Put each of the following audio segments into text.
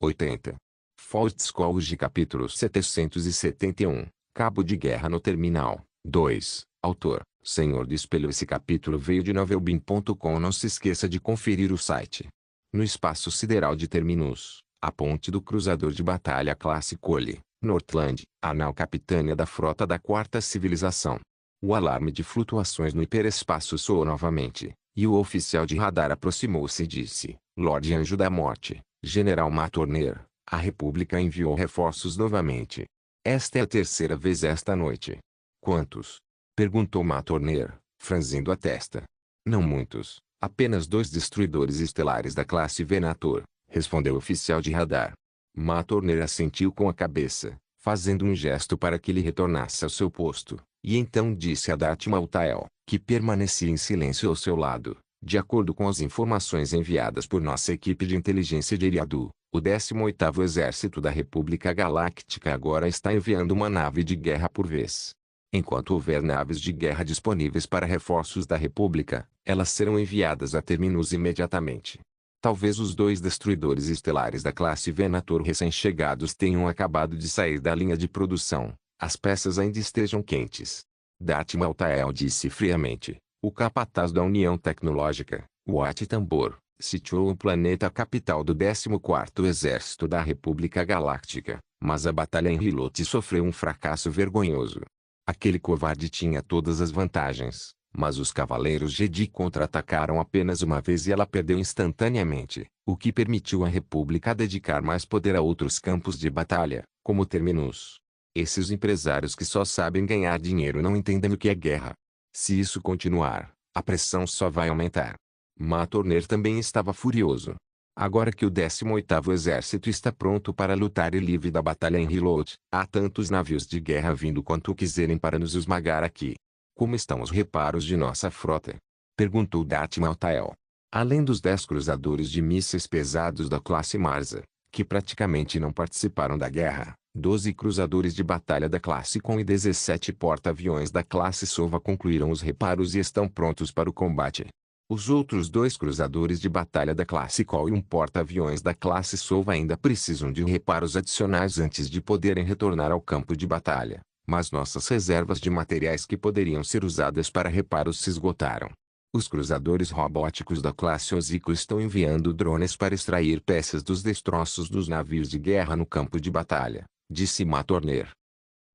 80. Fortescue capítulo 771, Cabo de Guerra no Terminal, 2, autor, Senhor do Espelho. Esse capítulo veio de novelbeam.com. Não se esqueça de conferir o site. No espaço sideral de Terminus, a ponte do cruzador de batalha classe Cole, Northland, a nau capitânia da frota da Quarta Civilização. O alarme de flutuações no hiperespaço soou novamente, e o oficial de radar aproximou-se e disse: Lorde Anjo da Morte, General Matorner, a República enviou reforços novamente. Esta é a terceira vez esta noite. Quantos? Perguntou Matorner, franzindo a testa. Não muitos, apenas 2 destruidores estelares da classe Venator, respondeu o oficial de radar. Matorner assentiu com a cabeça, fazendo um gesto para que ele retornasse ao seu posto, e então disse a Darth Maltael, que permanecia em silêncio ao seu lado: de acordo com as informações enviadas por nossa equipe de inteligência de Eriadu, o 18º Exército da República Galáctica agora está enviando uma nave de guerra por vez. Enquanto houver naves de guerra disponíveis para reforços da República, elas serão enviadas a Terminus imediatamente. Talvez os 2 destruidores estelares da classe Venator recém-chegados tenham acabado de sair da linha de produção. As peças ainda estejam quentes. Darth Maltael disse friamente. O capataz da União Tecnológica, Wat Tambor, sitiou o planeta capital do 14º Exército da República Galáctica, mas a batalha em Rilote sofreu um fracasso vergonhoso. Aquele covarde tinha todas as vantagens, mas os Cavaleiros Jedi contra-atacaram apenas uma vez e ela perdeu instantaneamente, o que permitiu à República dedicar mais poder a outros campos de batalha, como Terminus. Esses empresários que só sabem ganhar dinheiro não entendem o que é guerra. Se isso continuar, a pressão só vai aumentar. Matorner também estava furioso. Agora que o 18º Exército está pronto para lutar e livre da batalha em Reload, há tantos navios de guerra vindo quanto quiserem para nos esmagar aqui. Como estão os reparos de nossa frota? Perguntou Darth Maltael. Além dos 10 cruzadores de mísseis pesados da classe Marza, que praticamente não participaram da guerra, 12 cruzadores de batalha da classe Com e 17 porta-aviões da classe Sova concluíram os reparos e estão prontos para o combate. Os outros 2 cruzadores de batalha da classe Col e um porta-aviões da classe Sova ainda precisam de reparos adicionais antes de poderem retornar ao campo de batalha, mas nossas reservas de materiais que poderiam ser usadas para reparos se esgotaram. Os cruzadores robóticos da classe Ozico estão enviando drones para extrair peças dos destroços dos navios de guerra no campo de batalha, disse Matorner.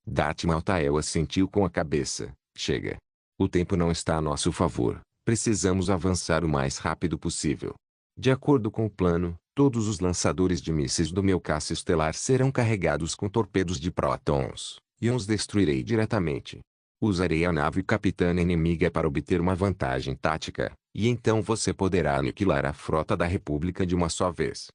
Darth Maltael assentiu com a cabeça. Chega. O tempo não está a nosso favor. Precisamos avançar o mais rápido possível. De acordo com o plano, todos os lançadores de mísseis do meu caça estelar serão carregados com torpedos de prótons, e os destruirei diretamente. Usarei a nave capitã inimiga para obter uma vantagem tática, e então você poderá aniquilar a frota da República de uma só vez.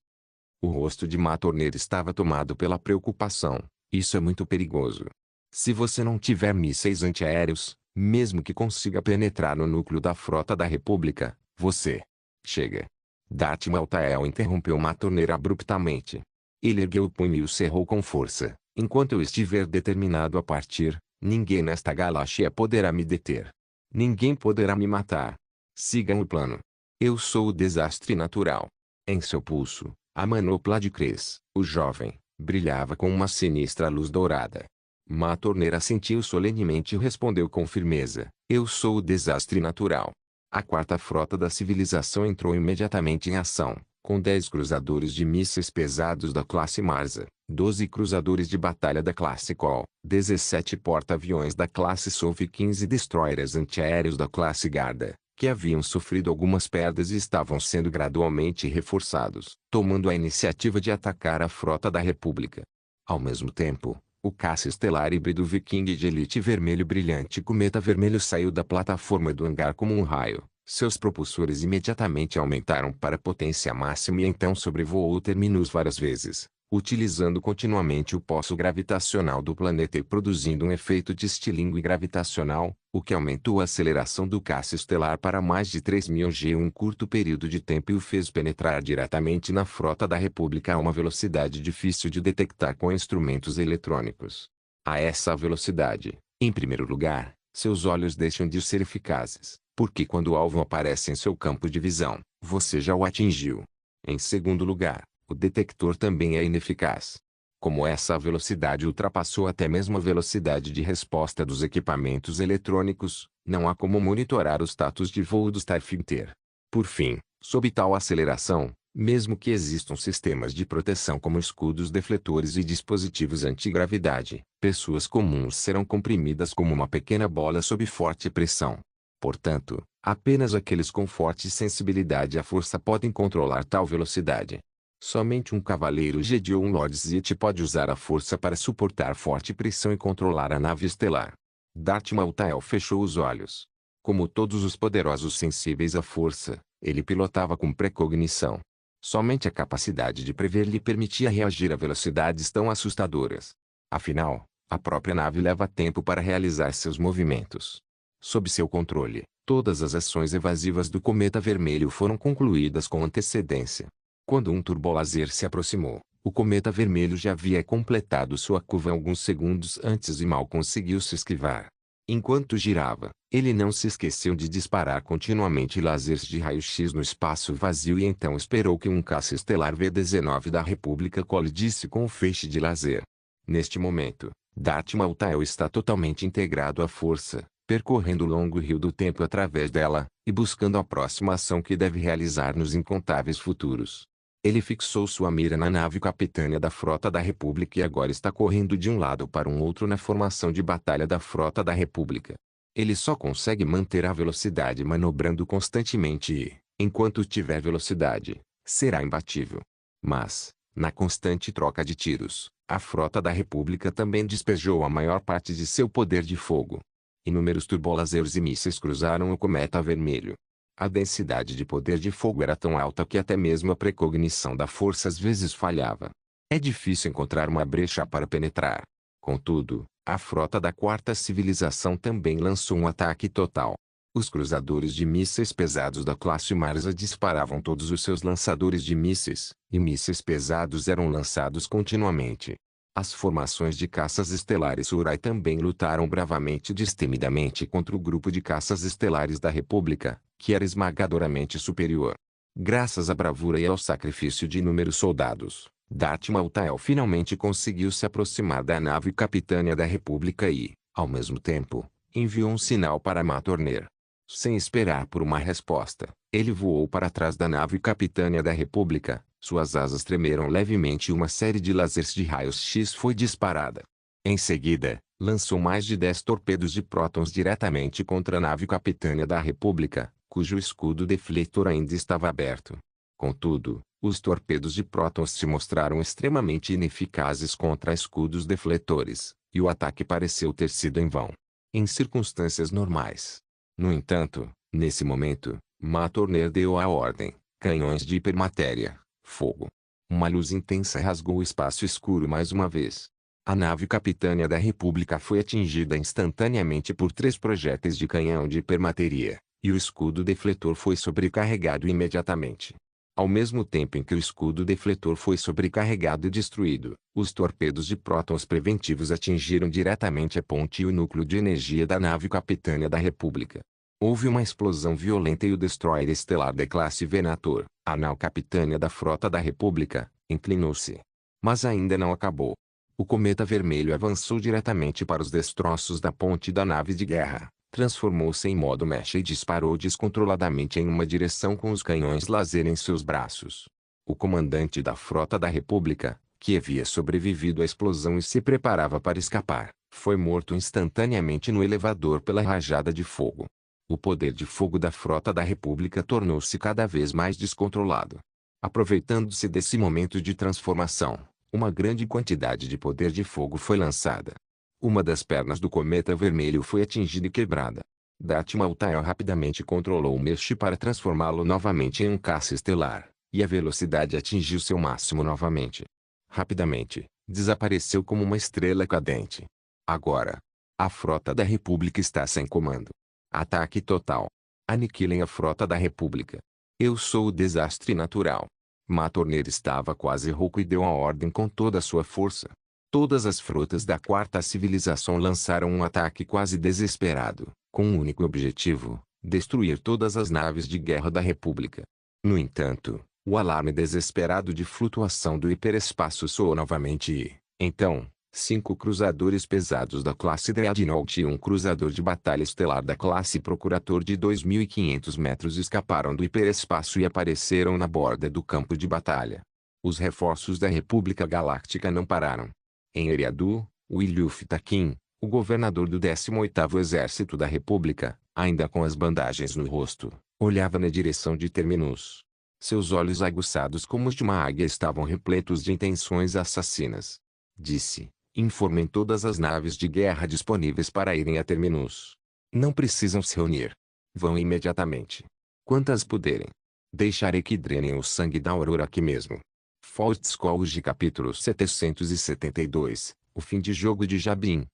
O rosto de Matorner estava tomado pela preocupação. Isso é muito perigoso. Se você não tiver mísseis antiaéreos, mesmo que consiga penetrar no núcleo da frota da República, você... Chega. Darth Maltael interrompeu Matorner abruptamente. Ele ergueu o punho e o cerrou com força. Enquanto eu estiver determinado a partir, ninguém nesta galáxia poderá me deter. Ninguém poderá me matar. Sigam o plano. Eu sou o desastre natural. Em seu pulso, a manopla de Cres, o jovem, brilhava com uma sinistra luz dourada. Matorner assentiu solenemente e respondeu com firmeza: eu sou o desastre natural. A 4ª Frota da Civilização entrou imediatamente em ação, com 10 cruzadores de mísseis pesados da classe Marza, 12 cruzadores de batalha da classe Col, 17 porta-aviões da classe Sov e 15 destroyers antiaéreos da classe Garda, que haviam sofrido algumas perdas e estavam sendo gradualmente reforçados, tomando a iniciativa de atacar a frota da República. Ao mesmo tempo, o caça estelar híbrido Viking de elite vermelho brilhante Cometa Vermelho saiu da plataforma do hangar como um raio. Seus propulsores imediatamente aumentaram para potência máxima e então sobrevoou o Terminus várias vezes, utilizando continuamente o poço gravitacional do planeta e produzindo um efeito de estilingue gravitacional, o que aumentou a aceleração do caça estelar para mais de 3.000 G em um curto período de tempo e o fez penetrar diretamente na frota da República a uma velocidade difícil de detectar com instrumentos eletrônicos. A essa velocidade, em primeiro lugar, seus olhos deixam de ser eficazes, porque quando o alvo aparece em seu campo de visão, você já o atingiu. Em segundo lugar, O detector também é ineficaz. Como essa velocidade ultrapassou até mesmo a velocidade de resposta dos equipamentos eletrônicos, não há como monitorar o status de voo do Starfighter. Por fim, sob tal aceleração, mesmo que existam sistemas de proteção como escudos defletores e dispositivos antigravidade, pessoas comuns serão comprimidas como uma pequena bola sob forte pressão. Portanto, apenas aqueles com forte sensibilidade à força podem controlar tal velocidade. Somente um cavaleiro Jedi ou um Lord Sith pode usar a força para suportar forte pressão e controlar a nave estelar. Darth Maltael fechou os olhos. Como todos os poderosos sensíveis à força, ele pilotava com precognição. Somente a capacidade de prever lhe permitia reagir a velocidades tão assustadoras. Afinal, a própria nave leva tempo para realizar seus movimentos. Sob seu controle, todas as ações evasivas do cometa vermelho foram concluídas com antecedência. Quando um turbolaser se aproximou, o cometa vermelho já havia completado sua curva alguns segundos antes e mal conseguiu se esquivar. Enquanto girava, ele não se esqueceu de disparar continuamente lasers de raio-x no espaço vazio e então esperou que um caça estelar V-19 da República colidisse com o feixe de laser. Neste momento, Darth Maltael está totalmente integrado à força, percorrendo o longo rio do tempo através dela, e buscando a próxima ação que deve realizar nos incontáveis futuros. Ele fixou sua mira na nave capitânia da Frota da República e agora está correndo de um lado para um outro na formação de batalha da Frota da República. Ele só consegue manter a velocidade manobrando constantemente e, enquanto tiver velocidade, será imbatível. Mas, na constante troca de tiros, a Frota da República também despejou a maior parte de seu poder de fogo. Inúmeros turbolasers e mísseis cruzaram o cometa vermelho. A densidade de poder de fogo era tão alta que até mesmo a precognição da força às vezes falhava. É difícil encontrar uma brecha para penetrar. Contudo, a frota da Quarta Civilização também lançou um ataque total. Os cruzadores de mísseis pesados da classe Marsa disparavam todos os seus lançadores de mísseis, e mísseis pesados eram lançados continuamente. As formações de caças estelares Urai também lutaram bravamente e destemidamente contra o grupo de caças estelares da República, que era esmagadoramente superior. Graças à bravura e ao sacrifício de inúmeros soldados, Darth Maltael finalmente conseguiu se aproximar da nave capitânia da República e, ao mesmo tempo, enviou um sinal para Matorner. Sem esperar por uma resposta, ele voou para trás da nave capitânia da República, suas asas tremeram levemente e uma série de lasers de raios-x foi disparada. Em seguida, lançou mais de 10 torpedos de prótons diretamente contra a nave capitânia da República, cujo escudo defletor ainda estava aberto. Contudo, os torpedos de prótons se mostraram extremamente ineficazes contra escudos defletores, e o ataque pareceu ter sido em vão. Em circunstâncias normais. No entanto, nesse momento, Matorner deu a ordem: canhões de hipermatéria, fogo. Uma luz intensa rasgou o espaço escuro mais uma vez. A nave capitânia da República foi atingida instantaneamente por 3 projéteis de canhão de hipermatéria, e o escudo defletor foi sobrecarregado imediatamente. Ao mesmo tempo em que o escudo defletor foi sobrecarregado e destruído, os torpedos de prótons preventivos atingiram diretamente a ponte e o núcleo de energia da nave capitânia da República. Houve uma explosão violenta e o destroyer estelar da classe Venator, a nau capitânia da Frota da República, inclinou-se. Mas ainda não acabou. O cometa vermelho avançou diretamente para os destroços da ponte da nave de guerra, transformou-se em modo mecha e disparou descontroladamente em uma direção com os canhões laser em seus braços. O comandante da Frota da República, que havia sobrevivido à explosão e se preparava para escapar, foi morto instantaneamente no elevador pela rajada de fogo. O poder de fogo da Frota da República tornou-se cada vez mais descontrolado. Aproveitando-se desse momento de transformação, uma grande quantidade de poder de fogo foi lançada. Uma das pernas do cometa vermelho foi atingida e quebrada. Darth Maltael rapidamente controlou o Mesh para transformá-lo novamente em um caça estelar, e a velocidade atingiu seu máximo novamente. Rapidamente, desapareceu como uma estrela cadente. Agora, a Frota da República está sem comando. Ataque total. Aniquilem a Frota da República. Eu sou o desastre natural. Matorner estava quase rouco e deu a ordem com toda a sua força. Todas as frotas da Quarta Civilização lançaram um ataque quase desesperado, com um único objetivo: destruir todas as naves de guerra da República. No entanto, O alarme desesperado de flutuação do hiperespaço soou novamente e, então, 5 cruzadores pesados da classe Dreadnought e um cruzador de batalha estelar da classe Procurator de 2.500 metros escaparam do hiperespaço e apareceram na borda do campo de batalha. Os reforços da República Galáctica não pararam. Em Eriadu, Williuf Takin, o governador do 18º Exército da República, ainda com as bandagens no rosto, olhava na direção de Terminus. Seus olhos aguçados como os de uma águia estavam repletos de intenções assassinas. Disse: informem todas as naves de guerra disponíveis para irem a Terminus. Não precisam se reunir. Vão imediatamente. Quantas puderem. Deixarei que drenem o sangue da Aurora aqui mesmo. Faustskold capítulo 772, o fim de jogo de Jabim.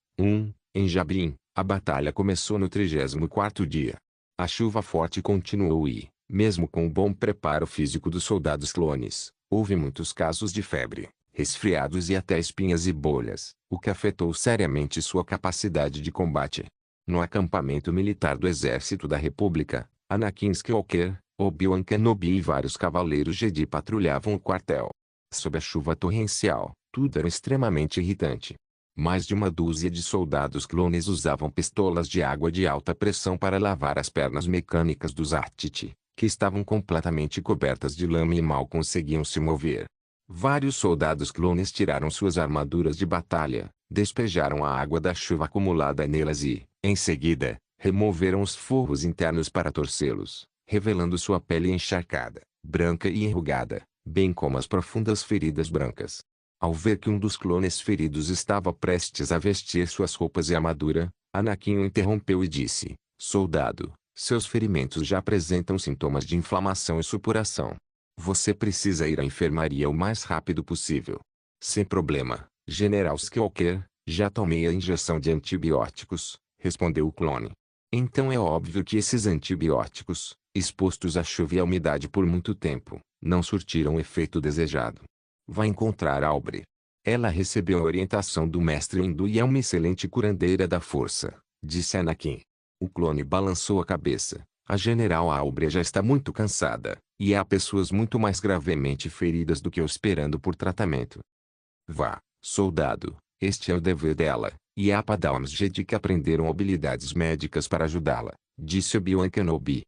Em Jabim, a batalha começou no 34º dia. A chuva forte continuou e, mesmo com o bom preparo físico dos soldados clones, houve muitos casos de febre, resfriados e até espinhas e bolhas, o que afetou seriamente sua capacidade de combate. No acampamento militar do Exército da República, Anakin Skywalker, Obi-Wan Kenobi e vários cavaleiros Jedi patrulhavam o quartel. Sob a chuva torrencial, tudo era extremamente irritante. Mais de uma dúzia de soldados clones usavam pistolas de água de alta pressão para lavar as pernas mecânicas dos Artiti, que estavam completamente cobertas de lama e mal conseguiam se mover. Vários soldados clones tiraram suas armaduras de batalha, despejaram a água da chuva acumulada nelas e, em seguida, removeram os forros internos para torcê-los, revelando sua pele encharcada, branca e enrugada, bem como as profundas feridas brancas. Ao ver que um dos clones feridos estava prestes a vestir suas roupas e armadura, Anakin o interrompeu e disse: soldado, seus ferimentos já apresentam sintomas de inflamação e supuração. Você precisa ir à enfermaria o mais rápido possível. Sem problema, General Skywalker, já tomei a injeção de antibióticos, respondeu o clone. Então é óbvio que esses antibióticos, expostos à chuva e à umidade por muito tempo, não surtiram o efeito desejado. Vá encontrar Aubrey. Ela recebeu a orientação do mestre Windu e é uma excelente curandeira da força, disse Anakin. O clone balançou a cabeça. A General Aubrey já está muito cansada, e há pessoas muito mais gravemente feridas do que eu esperando por tratamento. Vá, soldado, este é o dever dela, e há Padawans Jedi que aprenderam habilidades médicas para ajudá-la, disse Obi-Wan Kenobi.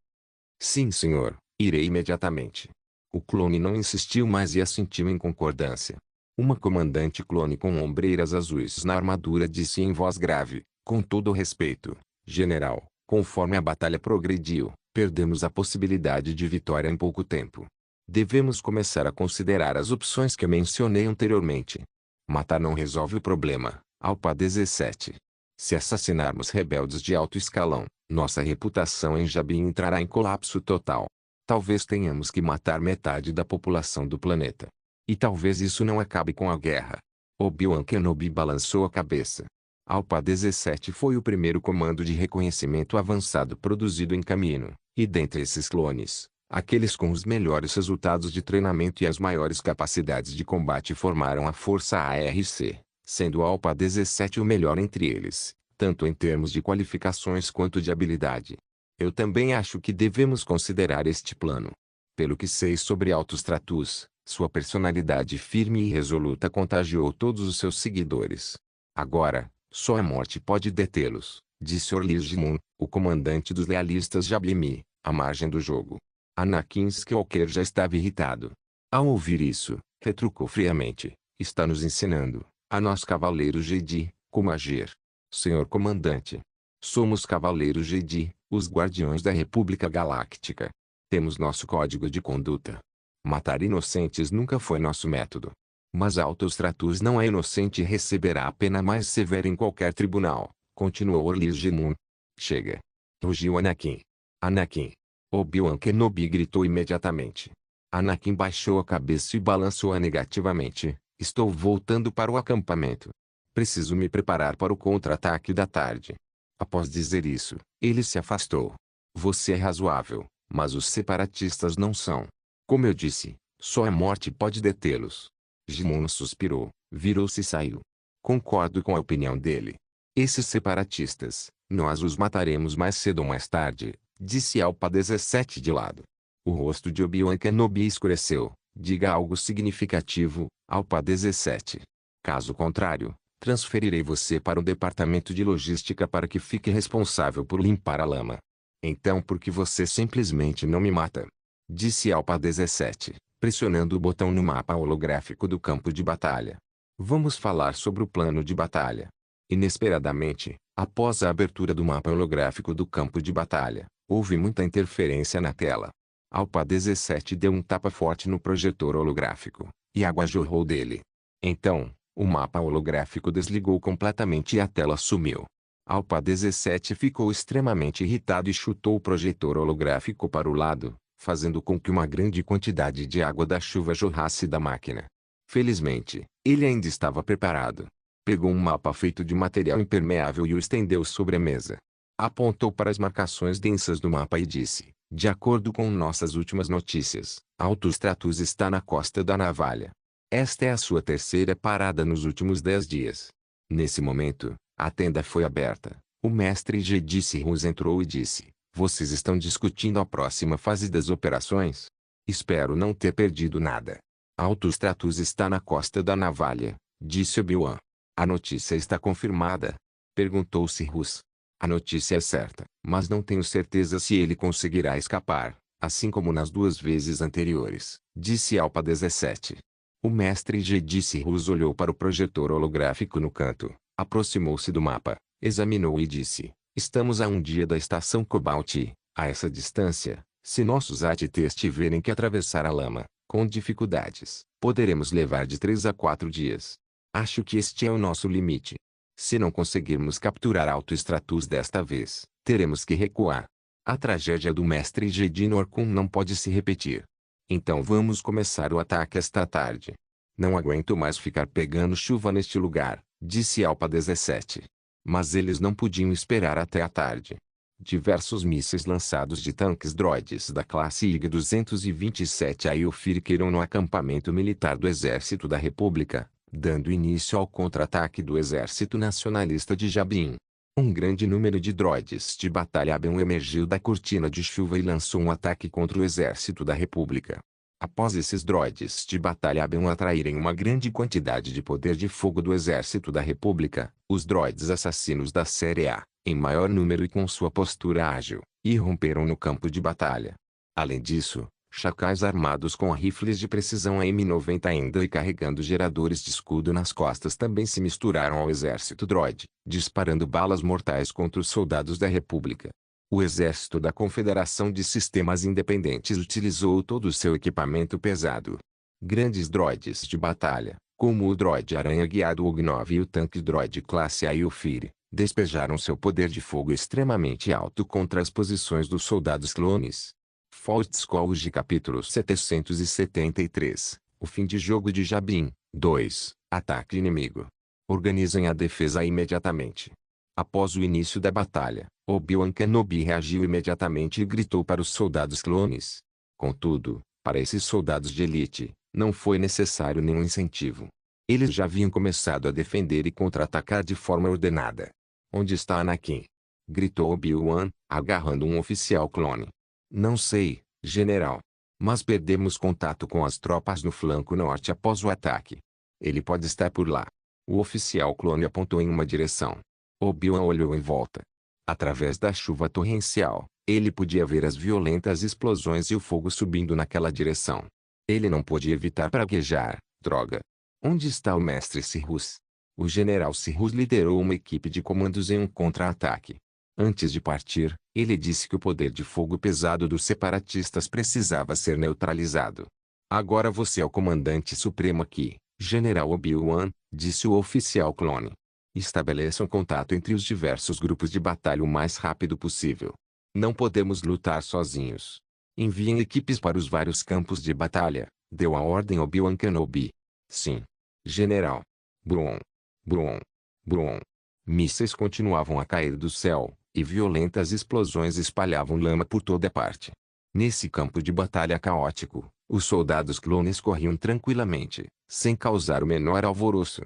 Sim, senhor, irei imediatamente. O clone não insistiu mais e assentiu em concordância. Uma comandante clone com ombreiras azuis na armadura disse em voz grave: com todo o respeito, general, conforme a batalha progrediu, perdemos a possibilidade de vitória em pouco tempo. Devemos começar a considerar as opções que mencionei anteriormente. Matar não resolve o problema, Alpha 17. Se assassinarmos rebeldes de alto escalão, nossa reputação em Jabim entrará em colapso total. Talvez tenhamos que matar metade da população do planeta. E talvez isso não acabe com a guerra. Obi-Wan Kenobi balançou a cabeça. Alpha 17 foi o primeiro comando de reconhecimento avançado produzido em Kamino, e dentre esses clones, aqueles com os melhores resultados de treinamento e as maiores capacidades de combate formaram a Força ARC, sendo Alpha 17 o melhor entre eles, tanto em termos de qualificações quanto de habilidade. Eu também acho que devemos considerar este plano. Pelo que sei sobre Alto Stratus, sua personalidade firme e resoluta contagiou todos os seus seguidores. Agora, só a morte pode detê-los, disse Orlys Moon, o comandante dos lealistas Jabimi, à margem do jogo. Anakin Skywalker já estava irritado. Ao ouvir isso, retrucou friamente: está nos ensinando, a nós cavaleiros Jedi, como agir. Senhor comandante. Somos cavaleiros Jedi, os guardiões da República Galáctica. Temos nosso código de conduta. Matar inocentes nunca foi nosso método. Mas Alto Stratus não é inocente e receberá a pena mais severa em qualquer tribunal, continuou Orlys Moon. Chega. Rugiu Anakin. Anakin. Obi-Wan Kenobi gritou imediatamente. Anakin baixou a cabeça e balançou-a negativamente. Estou voltando para o acampamento. Preciso me preparar para o contra-ataque da tarde. Após dizer isso, ele se afastou. Você é razoável, mas os separatistas não são. Como eu disse, só a morte pode detê-los. Jimon suspirou, virou-se e saiu. Concordo com a opinião dele. Esses separatistas, nós os mataremos mais cedo ou mais tarde, disse Alpha 17 de lado. O rosto de Obi-Wan Kenobi escureceu. Diga algo significativo, Alpha 17. Caso contrário, transferirei você para o departamento de logística para que fique responsável por limpar a lama. Então por que você simplesmente não me mata? Disse Alpha 17, pressionando o botão no mapa holográfico do campo de batalha. Vamos falar sobre o plano de batalha. Inesperadamente, após a abertura do mapa holográfico do campo de batalha, houve muita interferência na tela. Alpha 17 deu um tapa forte no projetor holográfico, e água jorrou dele. Então, o mapa holográfico desligou completamente e a tela sumiu. Alpha 17 ficou extremamente irritado e chutou o projetor holográfico para o lado, fazendo com que uma grande quantidade de água da chuva jorrasse da máquina. Felizmente, ele ainda estava preparado. Pegou um mapa feito de material impermeável e o estendeu sobre a mesa. Apontou para as marcações densas do mapa e disse: de acordo com nossas últimas notícias, Alto Stratus está na Costa da Navalha. Esta é a sua terceira parada nos últimos 10 dias. Nesse momento, a tenda foi aberta. O mestre Jedi Sirrus entrou e disse: vocês estão discutindo a próxima fase das operações? Espero não ter perdido nada. Alto Stratus está na Costa da Navalha, disse Obi-Wan. A notícia está confirmada? Perguntou Sirrus. A notícia é certa, mas não tenho certeza se ele conseguirá escapar, assim como nas 2 vezes anteriores, disse Alpha 17. O mestre Jedi Sirrus olhou para o projetor holográfico no canto, aproximou-se do mapa, examinou e disse: estamos a 1 dia da estação Cobalt e, a essa distância, se nossos AT-Ts tiverem que atravessar a lama, com dificuldades, poderemos levar de 3 a 4 dias. Acho que este é o nosso limite. Se não conseguirmos capturar Alto Stratus desta vez, teremos que recuar. A tragédia do mestre Jedi Norcun não pode se repetir. Então vamos começar o ataque esta tarde. Não aguento mais ficar pegando chuva neste lugar, disse Alpha 17. Mas eles não podiam esperar até a tarde. Diversos mísseis lançados de tanques droides da classe IG-227 a ofircaram no acampamento militar do Exército da República, dando início ao contra-ataque do Exército Nacionalista de Jabin. Um grande número de droides de batalha Aben emergiu da cortina de chuva e lançou um ataque contra o Exército da República. Após esses droides de batalha Aben atraírem uma grande quantidade de poder de fogo do Exército da República, os droides assassinos da série A, em maior número e com sua postura ágil, irromperam no campo de batalha. Além disso, chacais armados com rifles de precisão AM-90 ainda e carregando geradores de escudo nas costas também se misturaram ao exército droide, disparando balas mortais contra os soldados da República. O exército da Confederação de Sistemas Independentes utilizou todo o seu equipamento pesado. Grandes droides de batalha, como o droide aranha guiado OG-9 e o tanque droide classe A Ophir, despejaram seu poder de fogo extremamente alto contra as posições dos soldados clones. Fault Scourge capítulo 773, o fim de jogo de Jabin, 2, ataque inimigo. Organizem a defesa imediatamente. Após o início da batalha, Obi-Wan Kenobi reagiu imediatamente e gritou para os soldados clones. Contudo, para esses soldados de elite, não foi necessário nenhum incentivo. Eles já haviam começado a defender e contra-atacar de forma ordenada. Onde está Anakin? Gritou Obi-Wan, agarrando um oficial clone. Não sei, general. Mas perdemos contato com as tropas no flanco norte após o ataque. Ele pode estar por lá. O oficial clone apontou em uma direção. Obi-Wan olhou em volta. Através da chuva torrencial, ele podia ver as violentas explosões e o fogo subindo naquela direção. Ele não pôde evitar praguejar. Droga! Onde está o mestre Sirrus? O general Sirrus liderou uma equipe de comandos em um contra-ataque. Antes de partir, ele disse que o poder de fogo pesado dos separatistas precisava ser neutralizado. Agora você é o comandante supremo aqui, General Obi-Wan, disse o oficial clone. Estabeleça um contato entre os diversos grupos de batalha o mais rápido possível. Não podemos lutar sozinhos. Enviem equipes para os vários campos de batalha, deu a ordem Obi-Wan Kenobi. Sim. General. Brum. Brum. Brum. Mísseis continuavam a cair do céu, e violentas explosões espalhavam lama por toda parte. Nesse campo de batalha caótico, os soldados clones corriam tranquilamente, sem causar o menor alvoroço.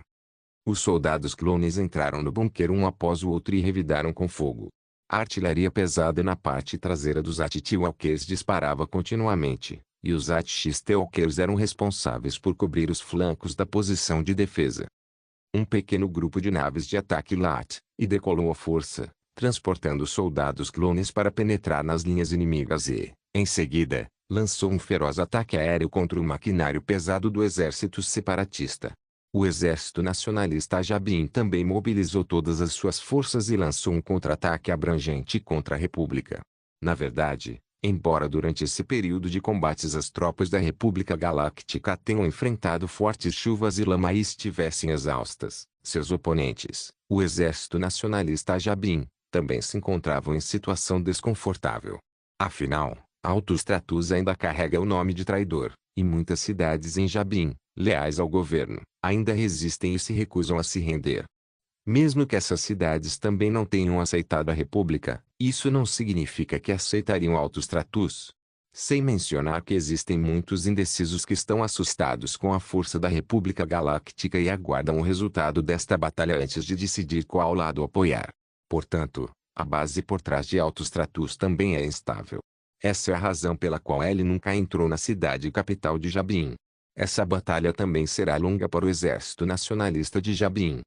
Os soldados clones entraram no bunker um após o outro e revidaram com fogo. A artilharia pesada na parte traseira dos AT-Walkers disparava continuamente, e os AT-Walkers eram responsáveis por cobrir os flancos da posição de defesa. Um pequeno grupo de naves de ataque LAT, e decolou à força, transportando soldados clones para penetrar nas linhas inimigas e, em seguida, lançou um feroz ataque aéreo contra o maquinário pesado do exército separatista. O exército nacionalista Jabin também mobilizou todas as suas forças e lançou um contra-ataque abrangente contra a República. Na verdade, embora durante esse período de combates as tropas da República Galáctica tenham enfrentado fortes chuvas e lama e estivessem exaustas, seus oponentes, o exército nacionalista Jabin, também se encontravam em situação desconfortável. Afinal, Alto Stratus ainda carrega o nome de traidor, e muitas cidades em Jabin, leais ao governo, ainda resistem e se recusam a se render. Mesmo que essas cidades também não tenham aceitado a República, isso não significa que aceitariam Alto Stratus. Sem mencionar que existem muitos indecisos que estão assustados com a força da República Galáctica e aguardam o resultado desta batalha antes de decidir qual lado apoiar. Portanto, a base por trás de Alto Stratus também é instável. Essa é a razão pela qual ele nunca entrou na cidade capital de Jabin. Essa batalha também será longa para o exército nacionalista de Jabin.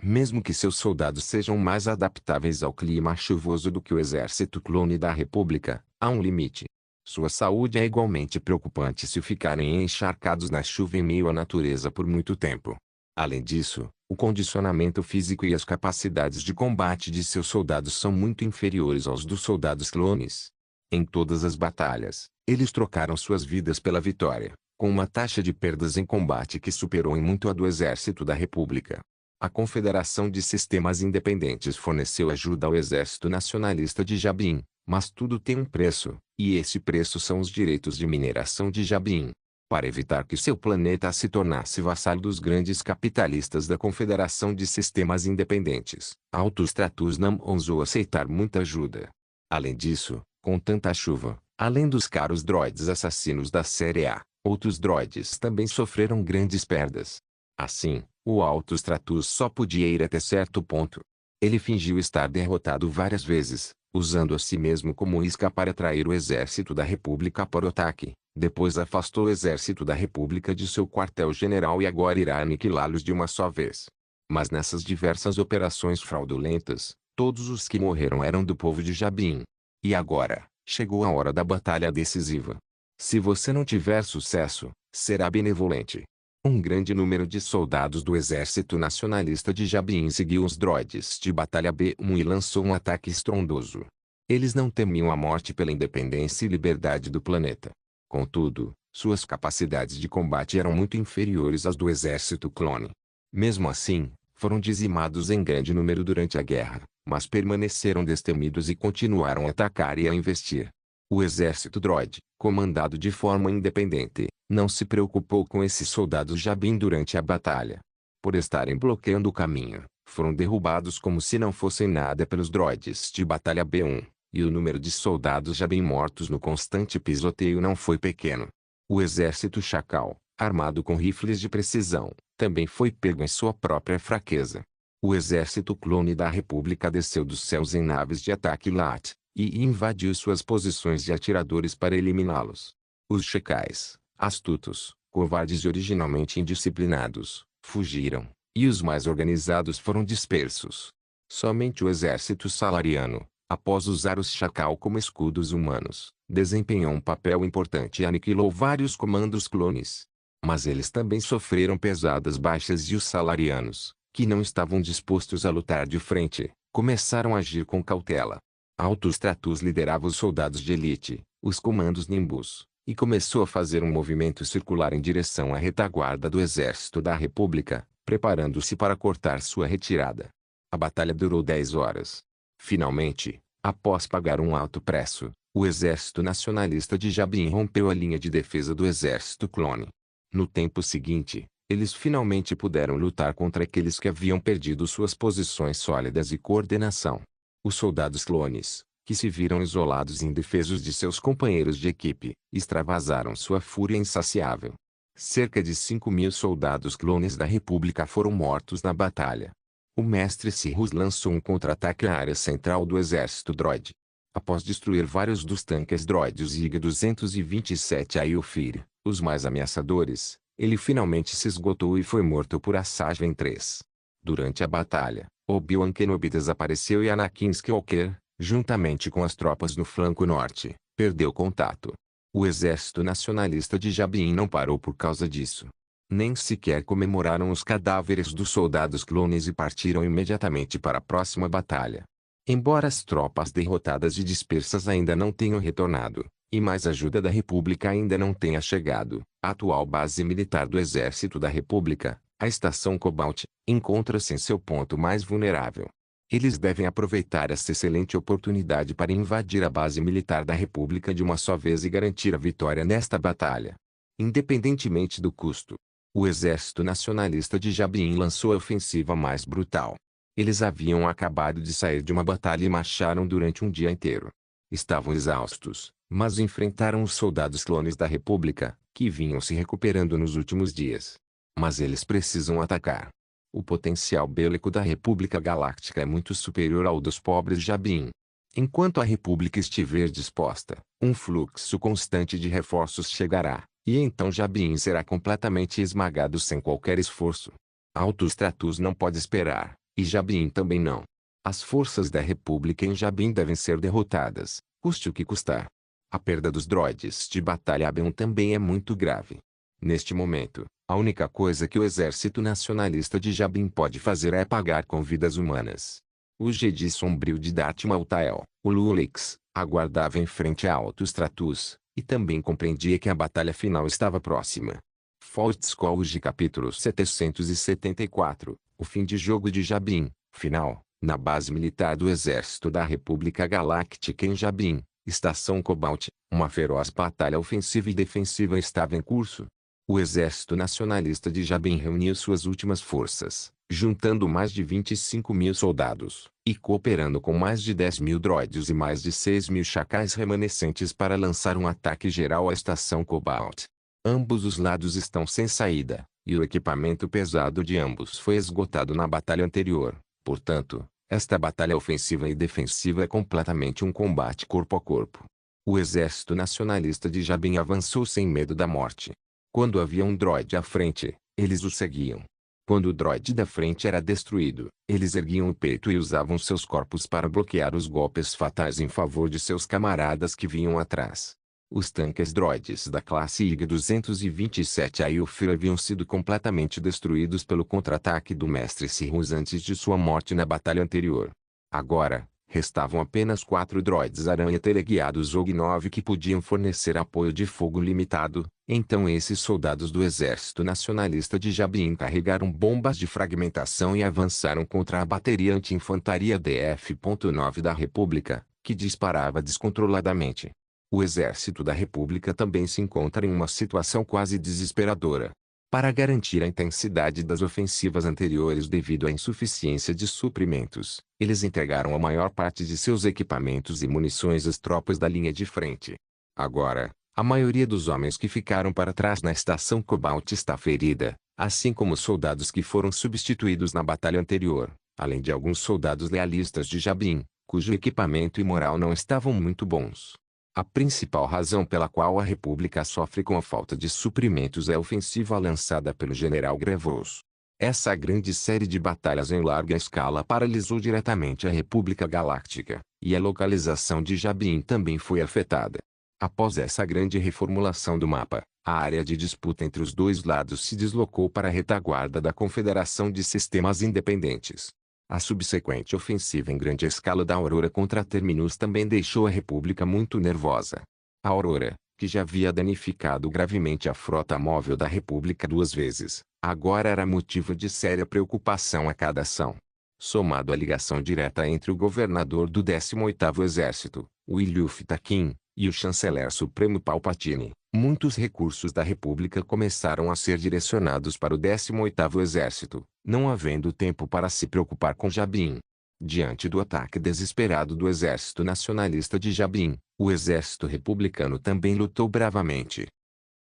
Mesmo que seus soldados sejam mais adaptáveis ao clima chuvoso do que o exército clone da República, há um limite. Sua saúde é igualmente preocupante se ficarem encharcados na chuva em meio à natureza por muito tempo. Além disso, o condicionamento físico e as capacidades de combate de seus soldados são muito inferiores aos dos soldados clones. Em todas as batalhas, eles trocaram suas vidas pela vitória, com uma taxa de perdas em combate que superou em muito a do exército da República. A Confederação de Sistemas Independentes forneceu ajuda ao exército nacionalista de Jabin, mas tudo tem um preço, e esse preço são os direitos de mineração de Jabin. Para evitar que seu planeta se tornasse vassalo dos grandes capitalistas da Confederação de Sistemas Independentes, Alto Stratus não ousou aceitar muita ajuda. Além disso, com tanta chuva, além dos caros droids assassinos da série A, outros droids também sofreram grandes perdas. Assim, o Alto Stratus só podia ir até certo ponto. Ele fingiu estar derrotado várias vezes, usando a si mesmo como isca para atrair o exército da República para o ataque. Depois afastou o exército da República de seu quartel-general e agora irá aniquilá-los de uma só vez. Mas nessas diversas operações fraudulentas, todos os que morreram eram do povo de Jabin. E agora, chegou a hora da batalha decisiva. Se você não tiver sucesso, será benevolente. Um grande número de soldados do Exército Nacionalista de Jabin seguiu os droids de batalha B1 e lançou um ataque estrondoso. Eles não temiam a morte pela independência e liberdade do planeta. Contudo, suas capacidades de combate eram muito inferiores às do exército clone. Mesmo assim, foram dizimados em grande número durante a guerra, mas permaneceram destemidos e continuaram a atacar e a investir. O exército droid, comandado de forma independente, não se preocupou com esses soldados Jabin durante a batalha. Por estarem bloqueando o caminho, foram derrubados como se não fossem nada pelos droids de batalha B1, e o número de soldados Jabin mortos no constante pisoteio não foi pequeno. O exército Chacal, armado com rifles de precisão, também foi pego em sua própria fraqueza. O exército clone da República desceu dos céus em naves de ataque LAT, e invadiu suas posições de atiradores para eliminá-los. Os chacais, astutos, covardes e originalmente indisciplinados, fugiram, e os mais organizados foram dispersos. Somente o exército salariano, após usar os chacal como escudos humanos, desempenhou um papel importante e aniquilou vários comandos clones. Mas eles também sofreram pesadas baixas e os salarianos, que não estavam dispostos a lutar de frente, começaram a agir com cautela. Alto Stratus liderava os soldados de elite, os comandos Nimbus, e começou a fazer um movimento circular em direção à retaguarda do exército da República, preparando-se para cortar sua retirada. A batalha durou 10 horas. Finalmente, após pagar um alto preço, o exército nacionalista de Jabin rompeu a linha de defesa do exército clone. No tempo seguinte, eles finalmente puderam lutar contra aqueles que haviam perdido suas posições sólidas e coordenação. Os soldados clones, que se viram isolados e indefesos de seus companheiros de equipe, extravasaram sua fúria insaciável. Cerca de 5.000 soldados clones da República foram mortos na batalha. o mestre Cyrus lançou um contra-ataque à área central do exército droide. Após destruir vários dos tanques droides IG-227 Ailfir, os mais ameaçadores, ele finalmente se esgotou e foi morto por Asajj Ventress. Durante a batalha, Obi-Wan Kenobi desapareceu e Anakin Skywalker, juntamente com as tropas no flanco norte, perdeu contato. O exército nacionalista de Jabin não parou por causa disso. Nem sequer comemoraram os cadáveres dos soldados clones e partiram imediatamente para a próxima batalha. Embora as tropas derrotadas e dispersas ainda não tenham retornado, e mais ajuda da República ainda não tenha chegado, a atual base militar do Exército da República, a Estação Cobalt, encontra-se em seu ponto mais vulnerável. Eles devem aproveitar essa excelente oportunidade para invadir a base militar da República de uma só vez e garantir a vitória nesta batalha. Independentemente do custo, o Exército Nacionalista de Jabin lançou a ofensiva mais brutal. Eles haviam acabado de sair de uma batalha e marcharam durante um dia inteiro. Estavam exaustos, mas enfrentaram os soldados clones da República, que vinham se recuperando nos últimos dias. Mas eles precisam atacar. O potencial bélico da República Galáctica é muito superior ao dos pobres Jabin. Enquanto a República estiver disposta, um fluxo constante de reforços chegará, e então Jabin será completamente esmagado sem qualquer esforço. Alto Stratus não pode esperar, e Jabin também não. As forças da República em Jabin devem ser derrotadas, custe o que custar. A perda dos droides de batalha Abeon também é muito grave. Neste momento, a única coisa que o Exército Nacionalista de Jabin pode fazer é pagar com vidas humanas. O Jedi sombrio de Darth Maltael, o Lulix, aguardava em frente a Alto Stratus, e também compreendia que a batalha final estava próxima. Forte Scourge capítulo 774, o fim de jogo de Jabin, final, na base militar do Exército da República Galáctica em Jabin, Estação Cobalt, uma feroz batalha ofensiva e defensiva estava em curso. O Exército Nacionalista de Jabin reuniu suas últimas forças, juntando mais de 25.000 soldados, e cooperando com mais de 10.000 droides e mais de 6.000 chacais remanescentes para lançar um ataque geral à Estação Cobalt. Ambos os lados estão sem saída, e o equipamento pesado de ambos foi esgotado na batalha anterior. Portanto, esta batalha ofensiva e defensiva é completamente um combate corpo a corpo. O Exército Nacionalista de Jabin avançou sem medo da morte. Quando havia um droide à frente, eles o seguiam. Quando o droide da frente era destruído, eles erguiam o peito e usavam seus corpos para bloquear os golpes fatais em favor de seus camaradas que vinham atrás. Os tanques droides da classe IG-227 Ailfir haviam sido completamente destruídos pelo contra-ataque do Mestre Cyrus antes de sua morte na batalha anterior. Agora, restavam apenas 4 droides aranha teleguiados OG-9 que podiam fornecer apoio de fogo limitado, então esses soldados do Exército Nacionalista de Jabin carregaram bombas de fragmentação e avançaram contra a bateria anti-infantaria DF.9 da República, que disparava descontroladamente. O Exército da República também se encontra em uma situação quase desesperadora. Para garantir a intensidade das ofensivas anteriores devido à insuficiência de suprimentos, eles entregaram a maior parte de seus equipamentos e munições às tropas da linha de frente. Agora, a maioria dos homens que ficaram para trás na Estação Cobalt está ferida, assim como os soldados que foram substituídos na batalha anterior, além de alguns soldados lealistas de Jabin, cujo equipamento e moral não estavam muito bons. A principal razão pela qual a República sofre com a falta de suprimentos é a ofensiva lançada pelo General Grievous. Essa grande série de batalhas em larga escala paralisou diretamente a República Galáctica, e a localização de Jabin também foi afetada. Após essa grande reformulação do mapa, a área de disputa entre os dois lados se deslocou para a retaguarda da Confederação de Sistemas Independentes. A subsequente ofensiva em grande escala da Aurora contra Terminus também deixou a República muito nervosa. A Aurora, que já havia danificado gravemente a frota móvel da República 2 vezes, agora era motivo de séria preocupação a cada ação. Somado à ligação direta entre o governador do 18º Exército, William Takin, e o chanceler supremo Palpatine, muitos recursos da República começaram a ser direcionados para o 18º Exército, não havendo tempo para se preocupar com Jabin. Diante do ataque desesperado do Exército Nacionalista de Jabin, o Exército Republicano também lutou bravamente.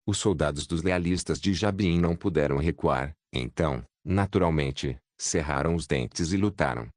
Os soldados dos lealistas de Jabin não puderam recuar, então, naturalmente, cerraram os dentes e lutaram.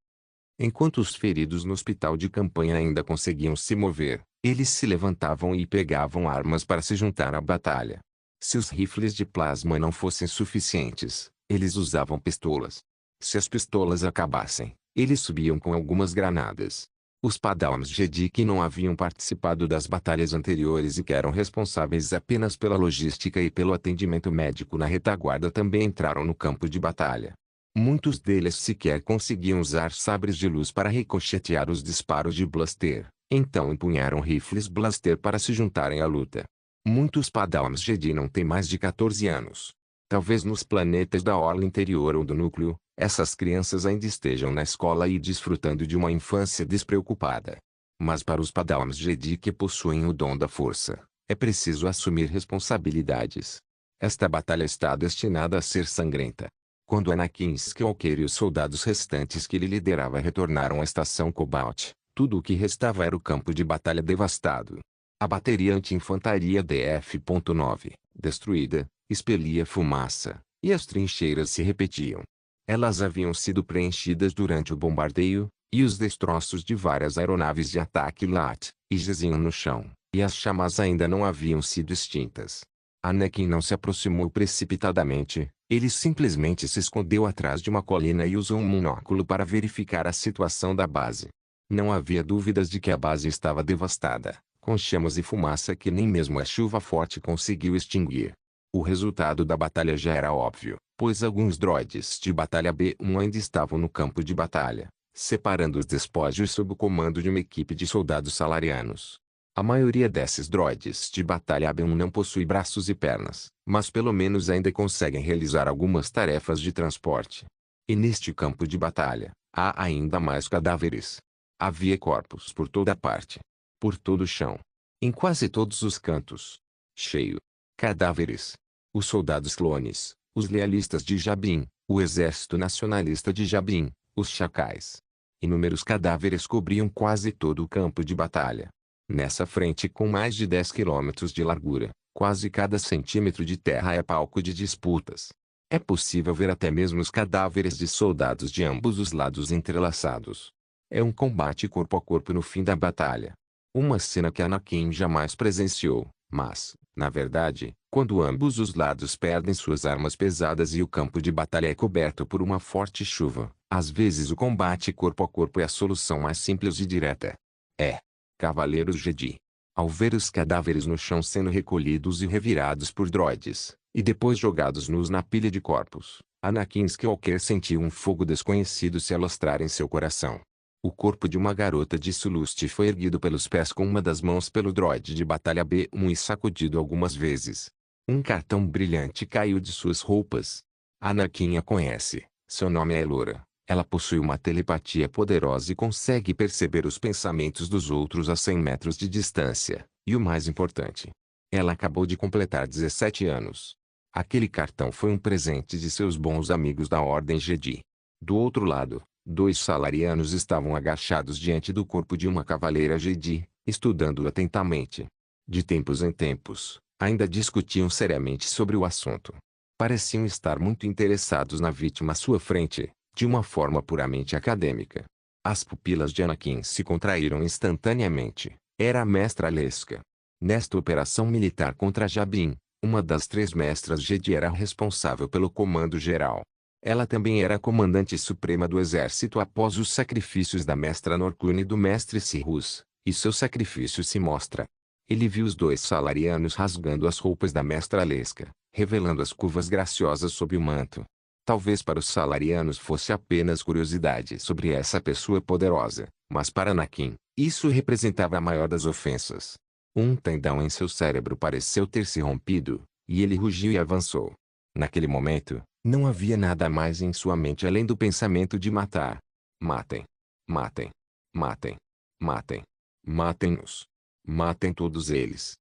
Enquanto os feridos no hospital de campanha ainda conseguiam se mover, eles se levantavam e pegavam armas para se juntar à batalha. Se os rifles de plasma não fossem suficientes, eles usavam pistolas. Se as pistolas acabassem, eles subiam com algumas granadas. Os Padawans Jedi que não haviam participado das batalhas anteriores e que eram responsáveis apenas pela logística e pelo atendimento médico na retaguarda também entraram no campo de batalha. Muitos deles sequer conseguiam usar sabres de luz para ricochetear os disparos de blaster, então empunharam rifles blaster para se juntarem à luta. Muitos Padawans Jedi não têm mais de 14 anos. Talvez nos planetas da orla interior ou do núcleo, essas crianças ainda estejam na escola e desfrutando de uma infância despreocupada. Mas para os Padawans Jedi que possuem o dom da força, é preciso assumir responsabilidades. Esta batalha está destinada a ser sangrenta. Quando Anakin Skywalker e os soldados restantes que ele liderava retornaram à estação Cobalt, tudo o que restava era o campo de batalha devastado. A bateria anti-infantaria DF.9, destruída, expelia fumaça, e as trincheiras se repetiam. Elas haviam sido preenchidas durante o bombardeio, e os destroços de várias aeronaves de ataque LAT, e jaziam no chão, e as chamas ainda não haviam sido extintas. Anakin não se aproximou precipitadamente, ele simplesmente se escondeu atrás de uma colina e usou um monóculo para verificar a situação da base. Não havia dúvidas de que a base estava devastada, com chamas e fumaça que nem mesmo a chuva forte conseguiu extinguir. O resultado da batalha já era óbvio, pois alguns droides de batalha B-1 ainda estavam no campo de batalha, separando os despojos sob o comando de uma equipe de soldados salarianos. A maioria desses droides de batalha B-1 não possui braços e pernas, mas pelo menos ainda conseguem realizar algumas tarefas de transporte. E neste campo de batalha, há ainda mais cadáveres. Havia corpos por toda parte. Por todo o chão. Em quase todos os cantos. Cheio. Cadáveres. Os soldados clones, os lealistas de Jabin, o exército nacionalista de Jabin, os chacais. Inúmeros cadáveres cobriam quase todo o campo de batalha. Nessa frente com mais de 10 quilômetros de largura, quase cada centímetro de terra é palco de disputas. É possível ver até mesmo os cadáveres de soldados de ambos os lados entrelaçados. É um combate corpo a corpo no fim da batalha. Uma cena que Anakin jamais presenciou, mas, na verdade, quando ambos os lados perdem suas armas pesadas e o campo de batalha é coberto por uma forte chuva, às vezes o combate corpo a corpo é a solução mais simples e direta. Cavaleiros Jedi. Ao ver os cadáveres no chão sendo recolhidos e revirados por droides, e depois jogados nus na pilha de corpos, Anakin Skywalker sentiu um fogo desconhecido se alastrar em seu coração. O corpo de uma garota de Sulust foi erguido pelos pés com uma das mãos pelo droide de batalha B-1 e sacudido algumas vezes. Um cartão brilhante caiu de suas roupas. Anakin a conhece, seu nome é Elora. Ela possui uma telepatia poderosa e consegue perceber os pensamentos dos outros a 100 metros de distância. E o mais importante, ela acabou de completar 17 anos. Aquele cartão foi um presente de seus bons amigos da Ordem Jedi. Do outro lado, 2 salarianos estavam agachados diante do corpo de uma cavaleira Jedi, estudando atentamente. De tempos em tempos, ainda discutiam seriamente sobre o assunto. Pareciam estar muito interessados na vítima à sua frente, de uma forma puramente acadêmica. As pupilas de Anakin se contraíram instantaneamente. Era a mestra Aleska. Nesta operação militar contra Jabin, uma das 3 mestras Jedi era responsável pelo comando geral. Ela também era a comandante suprema do exército após os sacrifícios da mestra Norclune e do mestre Sirrus, e seu sacrifício se mostra. Ele viu os 2 salarianos rasgando as roupas da mestra Aleska, revelando as curvas graciosas sob o manto. Talvez para os salarianos fosse apenas curiosidade sobre essa pessoa poderosa, mas para Anakin, isso representava a maior das ofensas. Um tendão em seu cérebro pareceu ter se rompido, e ele rugiu e avançou. Naquele momento, não havia nada mais em sua mente além do pensamento de matar. Matem. Matem. Matem. Matem. Matem-nos. Matem todos eles.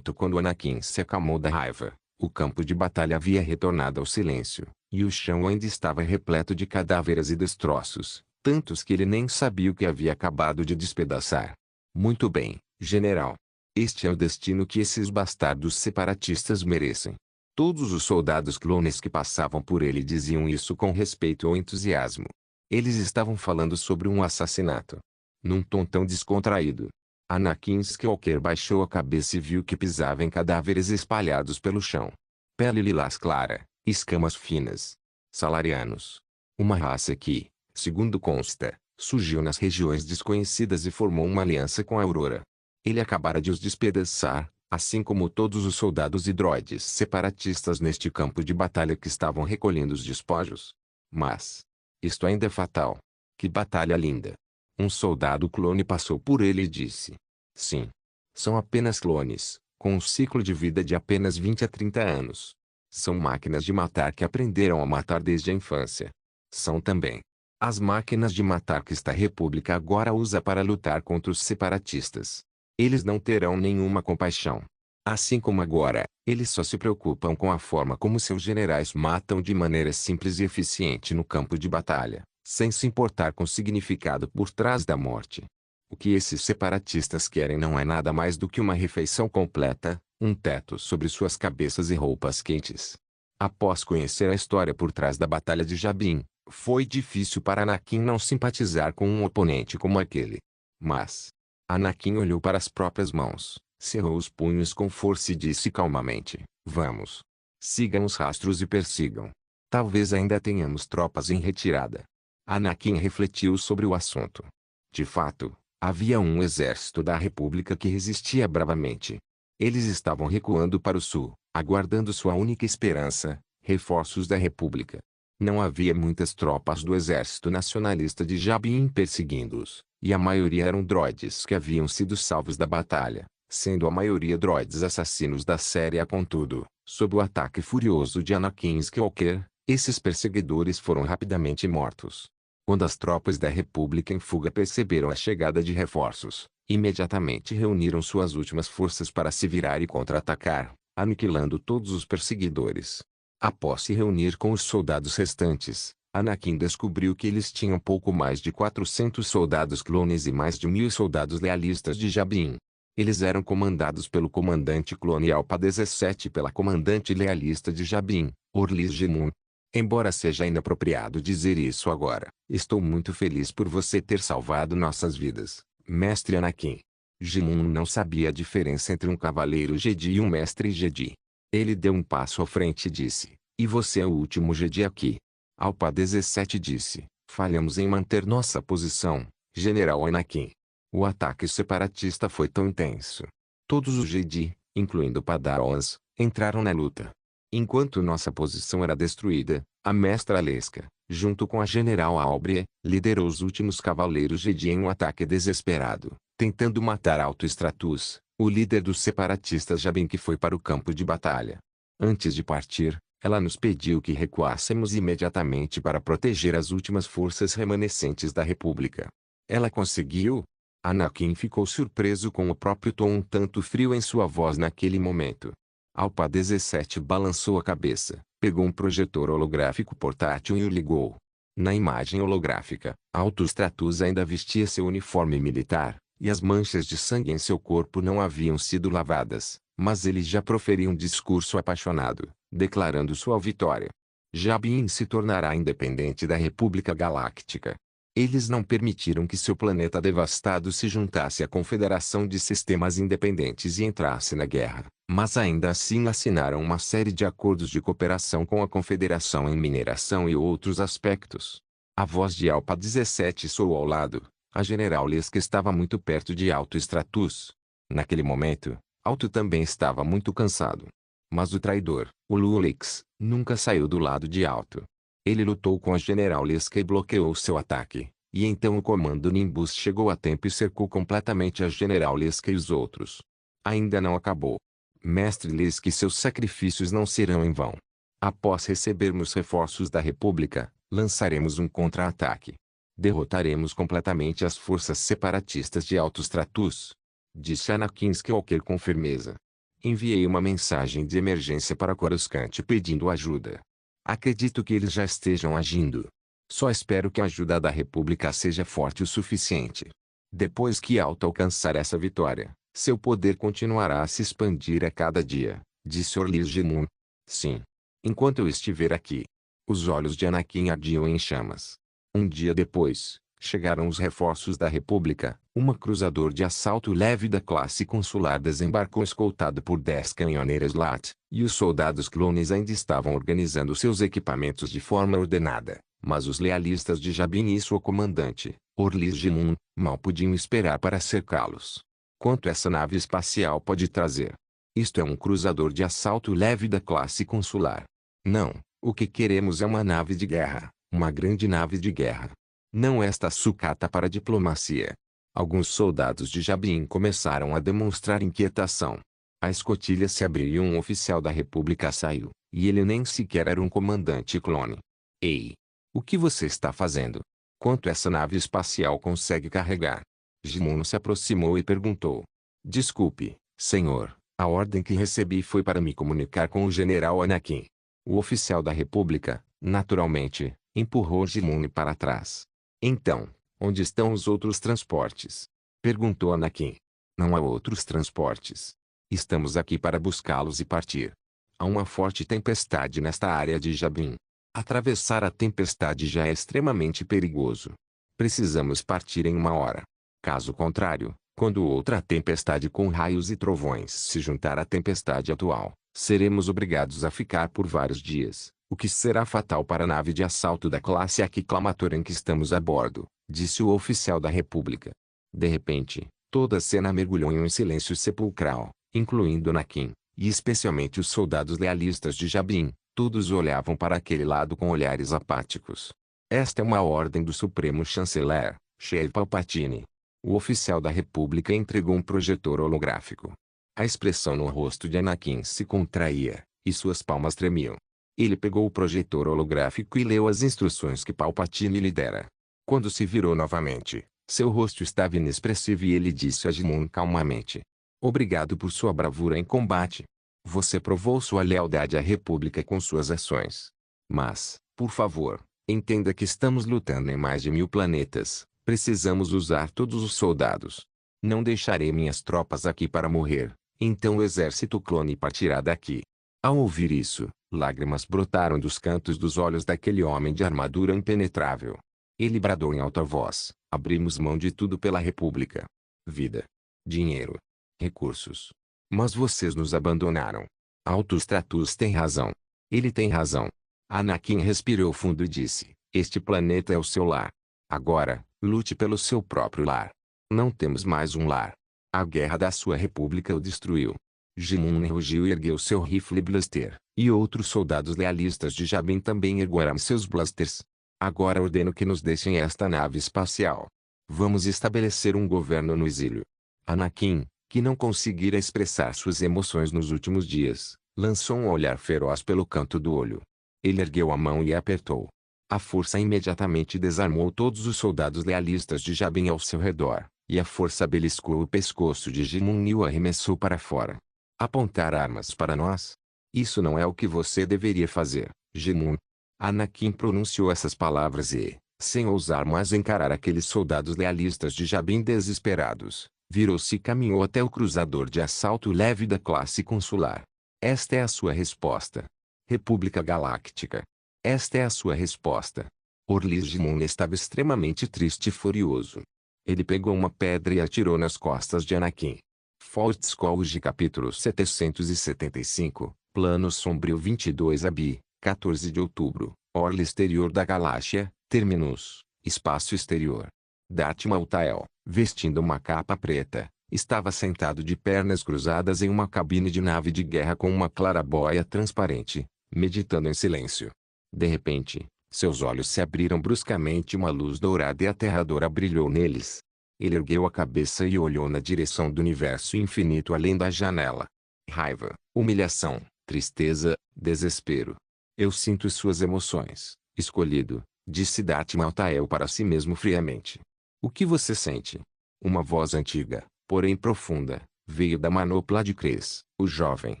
Quando Anakin se acalmou da raiva, o campo de batalha havia retornado ao silêncio, e o chão ainda estava repleto de cadáveres e destroços, tantos que ele nem sabia o que havia acabado de despedaçar. Muito bem, general. Este é o destino que esses bastardos separatistas merecem. Todos os soldados clones que passavam por ele diziam isso com respeito ou entusiasmo. Eles estavam falando sobre um assassinato. Num tom tão descontraído. Anakin Skywalker baixou a cabeça e viu que pisava em cadáveres espalhados pelo chão. Pele lilás clara, escamas finas. Salarianos. Uma raça que, segundo consta, surgiu nas regiões desconhecidas e formou uma aliança com a Aurora. Ele acabara de os despedaçar, assim como todos os soldados e droides separatistas neste campo de batalha que estavam recolhendo os despojos. Mas isto ainda é fatal. Que batalha linda! Um soldado clone passou por ele e disse: sim. São apenas clones, com um ciclo de vida de apenas 20 a 30 anos. São máquinas de matar que aprenderam a matar desde a infância. São também as máquinas de matar que esta república agora usa para lutar contra os separatistas. Eles não terão nenhuma compaixão. Assim como agora, eles só se preocupam com a forma como seus generais matam de maneira simples e eficiente no campo de batalha, sem se importar com o significado por trás da morte. O que esses separatistas querem não é nada mais do que uma refeição completa, um teto sobre suas cabeças e roupas quentes. Após conhecer a história por trás da Batalha de Jabin, foi difícil para Anakin não simpatizar com um oponente como aquele. Mas Anakin olhou para as próprias mãos, cerrou os punhos com força e disse calmamente: vamos. Sigam os rastros e persigam. Talvez ainda tenhamos tropas em retirada. Anakin refletiu sobre o assunto. De fato, havia um exército da República que resistia bravamente. Eles estavam recuando para o sul, aguardando sua única esperança, reforços da República. Não havia muitas tropas do exército nacionalista de Jabin perseguindo-os, e a maioria eram droides que haviam sido salvos da batalha, sendo a maioria droides assassinos da série A. Contudo, sob o ataque furioso de Anakin Skywalker, esses perseguidores foram rapidamente mortos. Quando as tropas da República em fuga perceberam a chegada de reforços, imediatamente reuniram suas últimas forças para se virar e contra-atacar, aniquilando todos os perseguidores. Após se reunir com os soldados restantes, Anakin descobriu que eles tinham pouco mais de 400 soldados clones e mais de 1000 soldados lealistas de Jabin. Eles eram comandados pelo comandante clone Alpha 17 e pela comandante lealista de Jabin, Orlis Jimun. Embora seja inapropriado dizer isso agora, estou muito feliz por você ter salvado nossas vidas, Mestre Anakin. Jimun não sabia a diferença entre um cavaleiro Jedi e um mestre Jedi. Ele deu um passo à frente e disse: e você é o último Jedi aqui. Alpha 17 disse: falhamos em manter nossa posição, General Anakin. O ataque separatista foi tão intenso. Todos os Jedi, incluindo Padawans, entraram na luta. Enquanto nossa posição era destruída, a mestra Aleska, junto com a General Aubrey, liderou os últimos cavaleiros Jedi em um ataque desesperado, tentando matar Alto Stratus, o líder dos separatistas Jabin que foi para o campo de batalha. Antes de partir, ela nos pediu que recuássemos imediatamente para proteger as últimas forças remanescentes da República. Ela conseguiu? Anakin ficou surpreso com o próprio tom um tanto frio em sua voz naquele momento. Alpha 17 balançou a cabeça, pegou um projetor holográfico portátil e o ligou. Na imagem holográfica, Alto Stratus ainda vestia seu uniforme militar, e as manchas de sangue em seu corpo não haviam sido lavadas, mas ele já proferia um discurso apaixonado, declarando sua vitória. Jabin se tornará independente da República Galáctica. Eles não permitiram que seu planeta devastado se juntasse à Confederação de Sistemas Independentes e entrasse na guerra, mas ainda assim assinaram uma série de acordos de cooperação com a Confederação em mineração e outros aspectos. A voz de Alpha 17 soou ao lado. A General Leska estava muito perto de Alto Stratus. Naquele momento, Alto também estava muito cansado. Mas o traidor, o Lulix, nunca saiu do lado de Alto. Ele lutou com a General Leska e bloqueou seu ataque, e então o comando Nimbus chegou a tempo e cercou completamente a General Leska e os outros. Ainda não acabou. Mestre Leska e seus sacrifícios não serão em vão. Após recebermos reforços da República, lançaremos um contra-ataque. Derrotaremos completamente as forças separatistas de Alto Stratus, disse Anakin Skywalker com firmeza. Enviei uma mensagem de emergência para Coruscant pedindo ajuda. Acredito que eles já estejam agindo. Só espero que a ajuda da República seja forte o suficiente. Depois que Alto alcançar essa vitória, seu poder continuará a se expandir a cada dia, disse Orlis Jimun. Sim. Enquanto eu estiver aqui. Os olhos de Anakin ardiam em chamas. Um dia depois, chegaram os reforços da República. Um cruzador de assalto leve da classe consular desembarcou escoltado por 10 caminhoneiras LAT, e os soldados clones ainda estavam organizando seus equipamentos de forma ordenada. Mas os lealistas de Jabin e sua comandante, Orlis Jimun, mal podiam esperar para cercá-los. Quanto essa nave espacial pode trazer? Isto é um cruzador de assalto leve da classe consular. Não, o que queremos é uma nave de guerra, uma grande nave de guerra. Não esta sucata para diplomacia. Alguns soldados de Jabin começaram a demonstrar inquietação. A escotilha se abriu e um oficial da República saiu, e ele nem sequer era um comandante clone. Ei! O que você está fazendo? Quanto essa nave espacial consegue carregar? Jimun se aproximou e perguntou. Desculpe, senhor, a ordem que recebi foi para me comunicar com o general Anakin. O oficial da República, naturalmente, empurrou Jimun para trás. Então, onde estão os outros transportes? Perguntou Anakin. Não há outros transportes. Estamos aqui para buscá-los e partir. Há uma forte tempestade nesta área de Jabin. Atravessar a tempestade já é extremamente perigoso. Precisamos partir em uma hora. Caso contrário, quando outra tempestade com raios e trovões se juntar à tempestade atual, seremos obrigados a ficar por vários dias, o que será fatal para a nave de assalto da classe Aquiclamator em que estamos a bordo, disse o oficial da República. De repente, toda a cena mergulhou em um silêncio sepulcral, incluindo Anakin, e especialmente os soldados lealistas de Jabin. Todos olhavam para aquele lado com olhares apáticos. Esta é uma ordem do Supremo Chanceler, Sheev Palpatine. O oficial da República entregou um projetor holográfico. A expressão no rosto de Anakin se contraía, e suas palmas tremiam. Ele pegou o projetor holográfico e leu as instruções que Palpatine lhe dera. Quando se virou novamente, seu rosto estava inexpressivo e ele disse a Jimun calmamente. Obrigado por sua bravura em combate. Você provou sua lealdade à República com suas ações. Mas, por favor, entenda que estamos lutando em mais de 1000 planetas. Precisamos usar todos os soldados. Não deixarei minhas tropas aqui para morrer. Então o exército clone partirá daqui. Ao ouvir isso, lágrimas brotaram dos cantos dos olhos daquele homem de armadura impenetrável. Ele bradou em alta voz: abrimos mão de tudo pela República. Vida. Dinheiro. Recursos. Mas vocês nos abandonaram. Altus Tratus tem razão. Ele tem razão. Anakin respirou fundo e disse: este planeta é o seu lar. Agora, lute pelo seu próprio lar. Não temos mais um lar. A guerra da sua república o destruiu. Jimun rugiu e ergueu seu rifle blaster, e outros soldados lealistas de Jabin também ergueram seus blasters. Agora ordeno que nos deixem esta nave espacial. Vamos estabelecer um governo no exílio. Anakin, que não conseguira expressar suas emoções nos últimos dias, lançou um olhar feroz pelo canto do olho. Ele ergueu a mão e a apertou. A força imediatamente desarmou todos os soldados lealistas de Jabin ao seu redor, e a força beliscou o pescoço de Jimun e o arremessou para fora. Apontar armas para nós? Isso não é o que você deveria fazer, Jimun. Anakin pronunciou essas palavras e, sem ousar mais encarar aqueles soldados lealistas de Jabin desesperados, virou-se e caminhou até o cruzador de assalto leve da classe consular. Esta é a sua resposta. República Galáctica. Esta é a sua resposta. Orlis Jimun estava extremamente triste e furioso. Ele pegou uma pedra e atirou nas costas de Anakin. Fault Scholes capítulo 775, Plano Sombrio 22 AB, 14 de outubro, Orla exterior da galáxia, Terminus, espaço exterior. Darth Maltael, vestindo uma capa preta, estava sentado de pernas cruzadas em uma cabine de nave de guerra com uma clarabóia transparente, meditando em silêncio. De repente, seus olhos se abriram bruscamente e uma luz dourada e aterradora brilhou neles. Ele ergueu a cabeça e olhou na direção do universo infinito além da janela. Raiva, humilhação, tristeza, desespero. Eu sinto suas emoções, escolhido, disse Darth Maltael para si mesmo friamente. O que você sente? Uma voz antiga, porém profunda, veio da manopla de Cres, o jovem,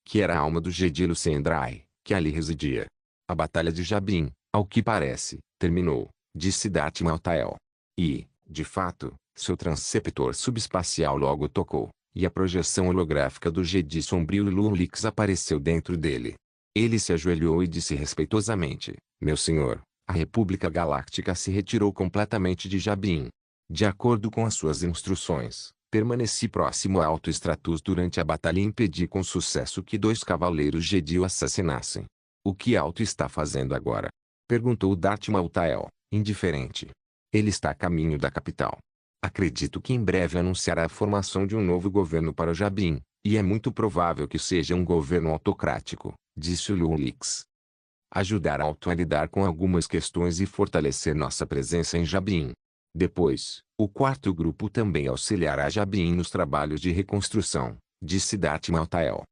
que era a alma do Jedilo Sendrai, que ali residia. A batalha de Jabin, ao que parece, terminou, disse Darth Maltael. E, de fato, seu transceptor subespacial logo tocou, e a projeção holográfica do Jedi Sombrio Lulix apareceu dentro dele. Ele se ajoelhou e disse respeitosamente: Meu senhor, a República Galáctica se retirou completamente de Jabim. De acordo com as suas instruções, permaneci próximo a Alto Stratus durante a batalha e impedi com sucesso que 2 cavaleiros Jedi o assassinassem. O que Alto está fazendo agora? Perguntou Darth Maltael, indiferente. Ele está a caminho da capital. Acredito que em breve anunciará a formação de um novo governo para Jabim, e é muito provável que seja um governo autocrático, disse o Lulix. Ajudar Alto a lidar com algumas questões e fortalecer nossa presença em Jabim. Depois, o 4º grupo também auxiliará Jabim nos trabalhos de reconstrução, disse Darth Maltael.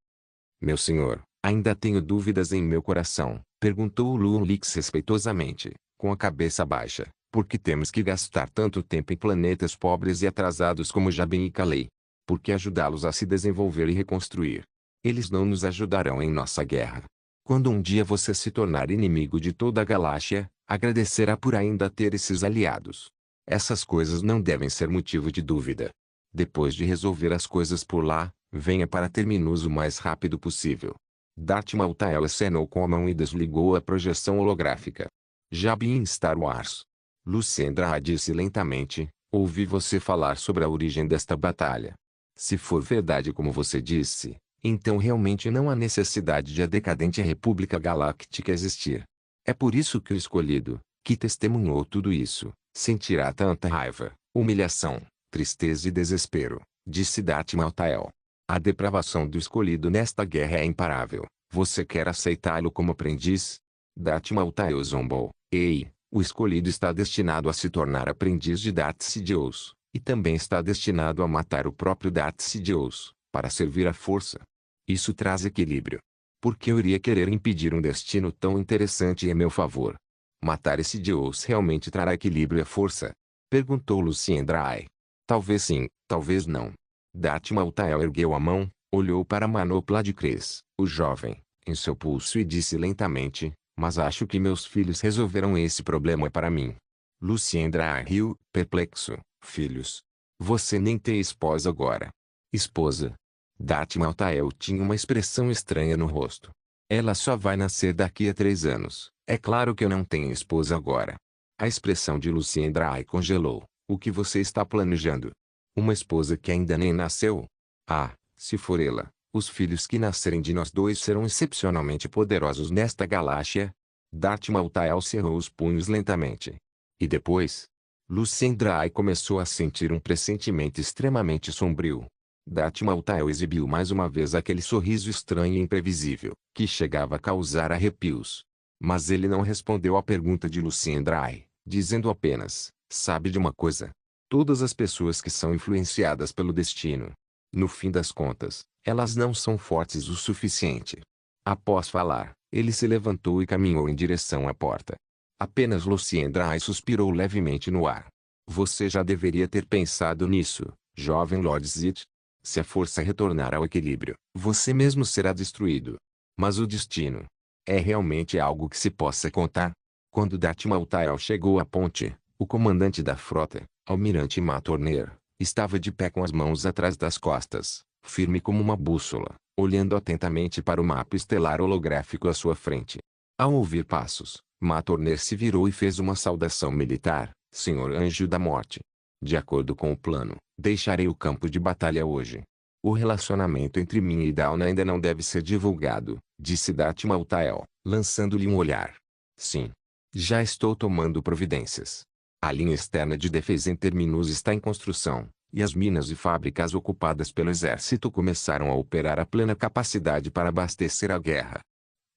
Meu senhor, ainda tenho dúvidas em meu coração, perguntou Lulix respeitosamente, com a cabeça baixa. Por que temos que gastar tanto tempo em planetas pobres e atrasados como Jabim e Kalei? Por que ajudá-los a se desenvolver e reconstruir? Eles não nos ajudarão em nossa guerra. Quando um dia você se tornar inimigo de toda a galáxia, agradecerá por ainda ter esses aliados. Essas coisas não devem ser motivo de dúvida. Depois de resolver as coisas por lá, venha para Terminus o mais rápido possível. Darth Maltael acenou com a mão e desligou a projeção holográfica. Jabim em Star Wars. Lucendra disse lentamente, ouvi você falar sobre a origem desta batalha. Se for verdade como você disse, então realmente não há necessidade de a decadente República Galáctica existir. É por isso que o escolhido, que testemunhou tudo isso, sentirá tanta raiva, humilhação, tristeza e desespero, disse Darth Maltael. A depravação do escolhido nesta guerra é imparável. Você quer aceitá-lo como aprendiz? Darth Maltael zombou. Ei! O escolhido está destinado a se tornar aprendiz de Darth Sidious, e também está destinado a matar o próprio Darth Sidious, para servir à força. Isso traz equilíbrio. Por que eu iria querer impedir um destino tão interessante em meu favor? Matar esse Sidious realmente trará equilíbrio à força? Perguntou Lucien Dry. Talvez sim, talvez não. Darth Maltael ergueu a mão, olhou para a manopla de Cres, o jovem, em seu pulso e disse lentamente, mas acho que meus filhos resolverão esse problema para mim. Luciendra riu, perplexo. Filhos? Você nem tem esposa agora. Esposa? Darth Maltael tinha uma expressão estranha no rosto. Ela só vai nascer daqui a 3 anos. É claro que eu não tenho esposa agora. A expressão de Luciendra congelou. O que você está planejando? Uma esposa que ainda nem nasceu? Ah, se for ela. Os filhos que nascerem de nós dois serão excepcionalmente poderosos nesta galáxia. Darth Maltael cerrou os punhos lentamente. E depois? Lucendra começou a sentir um pressentimento extremamente sombrio. Darth Maltael exibiu mais uma vez aquele sorriso estranho e imprevisível, que chegava a causar arrepios. Mas ele não respondeu à pergunta de Lucendra, dizendo apenas, sabe de uma coisa? Todas as pessoas que são influenciadas pelo destino, no fim das contas, elas não são fortes o suficiente. Após falar, ele se levantou e caminhou em direção à porta. Apenas Luciendra suspirou levemente no ar. Você já deveria ter pensado nisso, jovem Lord Zit. Se a força retornar ao equilíbrio, você mesmo será destruído. Mas o destino é realmente algo que se possa contar? Quando Darth Maltael chegou à ponte, o comandante da frota, Almirante Matorner, estava de pé com as mãos atrás das costas, firme como uma bússola, olhando atentamente para o mapa estelar holográfico à sua frente. Ao ouvir passos, Matorner se virou e fez uma saudação militar, Senhor Anjo da Morte. De acordo com o plano, deixarei o campo de batalha hoje. O relacionamento entre mim e Dawn ainda não deve ser divulgado, disse Darth Maltael, lançando-lhe um olhar. Sim. Já estou tomando providências. A linha externa de defesa em Terminus está em construção, e as minas e fábricas ocupadas pelo exército começaram a operar a plena capacidade para abastecer a guerra.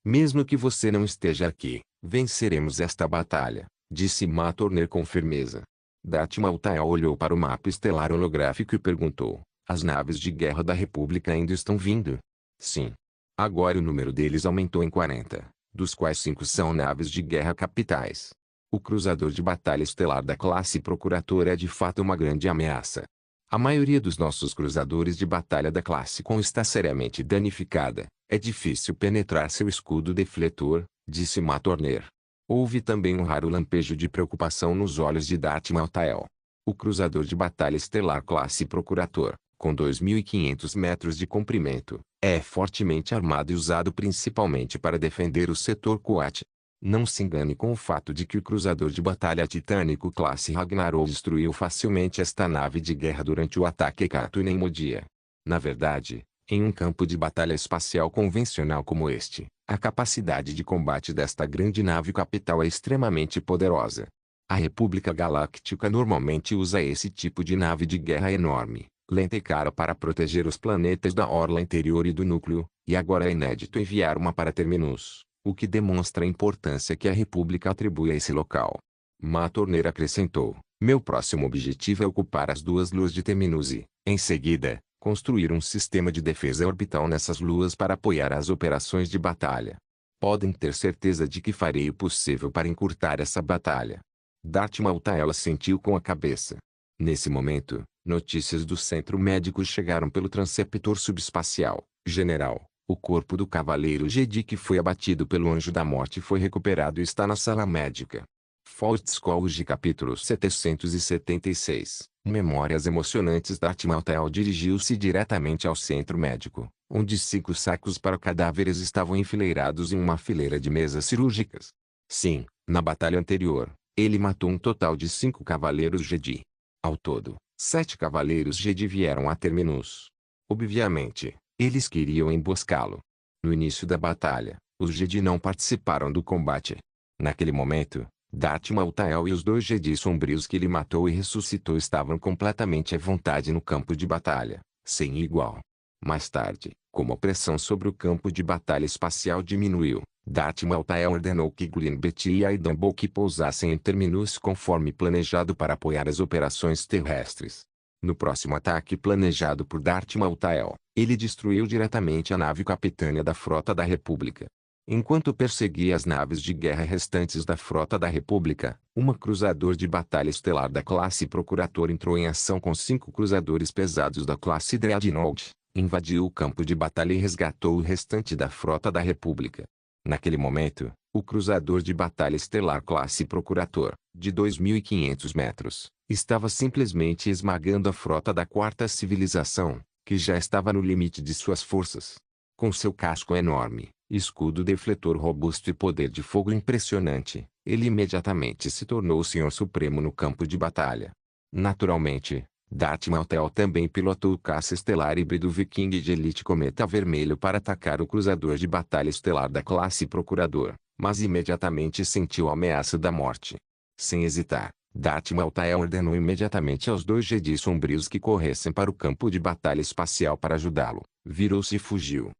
Mesmo que você não esteja aqui, venceremos esta batalha, disse Matorner com firmeza. Darth Maltael olhou para o mapa estelar holográfico e perguntou, as naves de guerra da República ainda estão vindo? Sim. Agora o número deles aumentou em 40, dos quais 5 são naves de guerra capitais. O cruzador de batalha estelar da classe Procurator é de fato uma grande ameaça. A maioria dos nossos cruzadores de batalha da classe Com está seriamente danificada. É difícil penetrar seu escudo defletor, disse Matorner. Houve também um raro lampejo de preocupação nos olhos de Darth Maltael. O cruzador de batalha estelar classe Procurator, com 2.500 metros de comprimento, É fortemente armado e usado principalmente para defender o setor Quat. Não se engane com o fato de que o cruzador de batalha titânico classe Ragnarok destruiu facilmente esta nave de guerra durante o ataque Kato em um dia. Na verdade, em um campo de batalha espacial convencional como este, a capacidade de combate desta grande nave capital é extremamente poderosa. A República Galáctica normalmente usa esse tipo de nave de guerra enorme, lenta e cara para proteger os planetas da orla interior e do núcleo, e agora é inédito enviar uma para Terminus, o que demonstra a importância que a República atribui a esse local. Matorner acrescentou: meu próximo objetivo é ocupar as duas luas de Terminus e, em seguida, construir um sistema de defesa orbital nessas luas para apoiar as operações de batalha. Podem ter certeza de que farei o possível para encurtar essa batalha. Darth Maltael assentiu com a cabeça. Nesse momento, notícias do centro médico chegaram pelo transceptor subespacial. General, o corpo do cavaleiro Jedi que foi abatido pelo Anjo da Morte foi recuperado e está na sala médica. Fortscrolls capítulo 776. Memórias emocionantes. Darth Maltael dirigiu-se diretamente ao centro médico, onde 5 sacos para cadáveres estavam enfileirados em uma fileira de mesas cirúrgicas. Sim, na batalha anterior, ele matou um total de 5 cavaleiros Jedi. Ao todo, 7 cavaleiros Jedi vieram a Terminus. Obviamente, eles queriam emboscá-lo. No início da batalha, os Jedi não participaram do combate. Naquele momento, Darth Maltael e os 2 Jedi sombrios que ele matou e ressuscitou estavam completamente à vontade no campo de batalha, sem igual. Mais tarde, como a pressão sobre o campo de batalha espacial diminuiu, Darth Maltael ordenou que Glen Beatty e Aidan Book pousassem em Terminus conforme planejado para apoiar as operações terrestres. No próximo ataque planejado por Darth Maltael, ele destruiu diretamente a nave capitânia da Frota da República. Enquanto perseguia as naves de guerra restantes da Frota da República, uma cruzador de batalha estelar da classe Procurator entrou em ação com 5 cruzadores pesados da classe Dreadnought, invadiu o campo de batalha e resgatou o restante da Frota da República. Naquele momento, o cruzador de batalha estelar classe Procurator, de 2.500 metros, estava simplesmente esmagando a frota da Quarta Civilização, que já estava no limite de suas forças. Com seu casco enorme, escudo defletor robusto e poder de fogo impressionante, ele imediatamente se tornou o Senhor Supremo no campo de batalha. Naturalmente, Darth Maltael também pilotou o caça estelar híbrido Viking de Elite Cometa Vermelho para atacar o cruzador de batalha estelar da classe Procurador, mas imediatamente sentiu a ameaça da morte. Sem hesitar, Darth Maltael ordenou imediatamente aos 2 Jedi sombrios que corressem para o campo de batalha espacial para ajudá-lo. Virou-se e fugiu.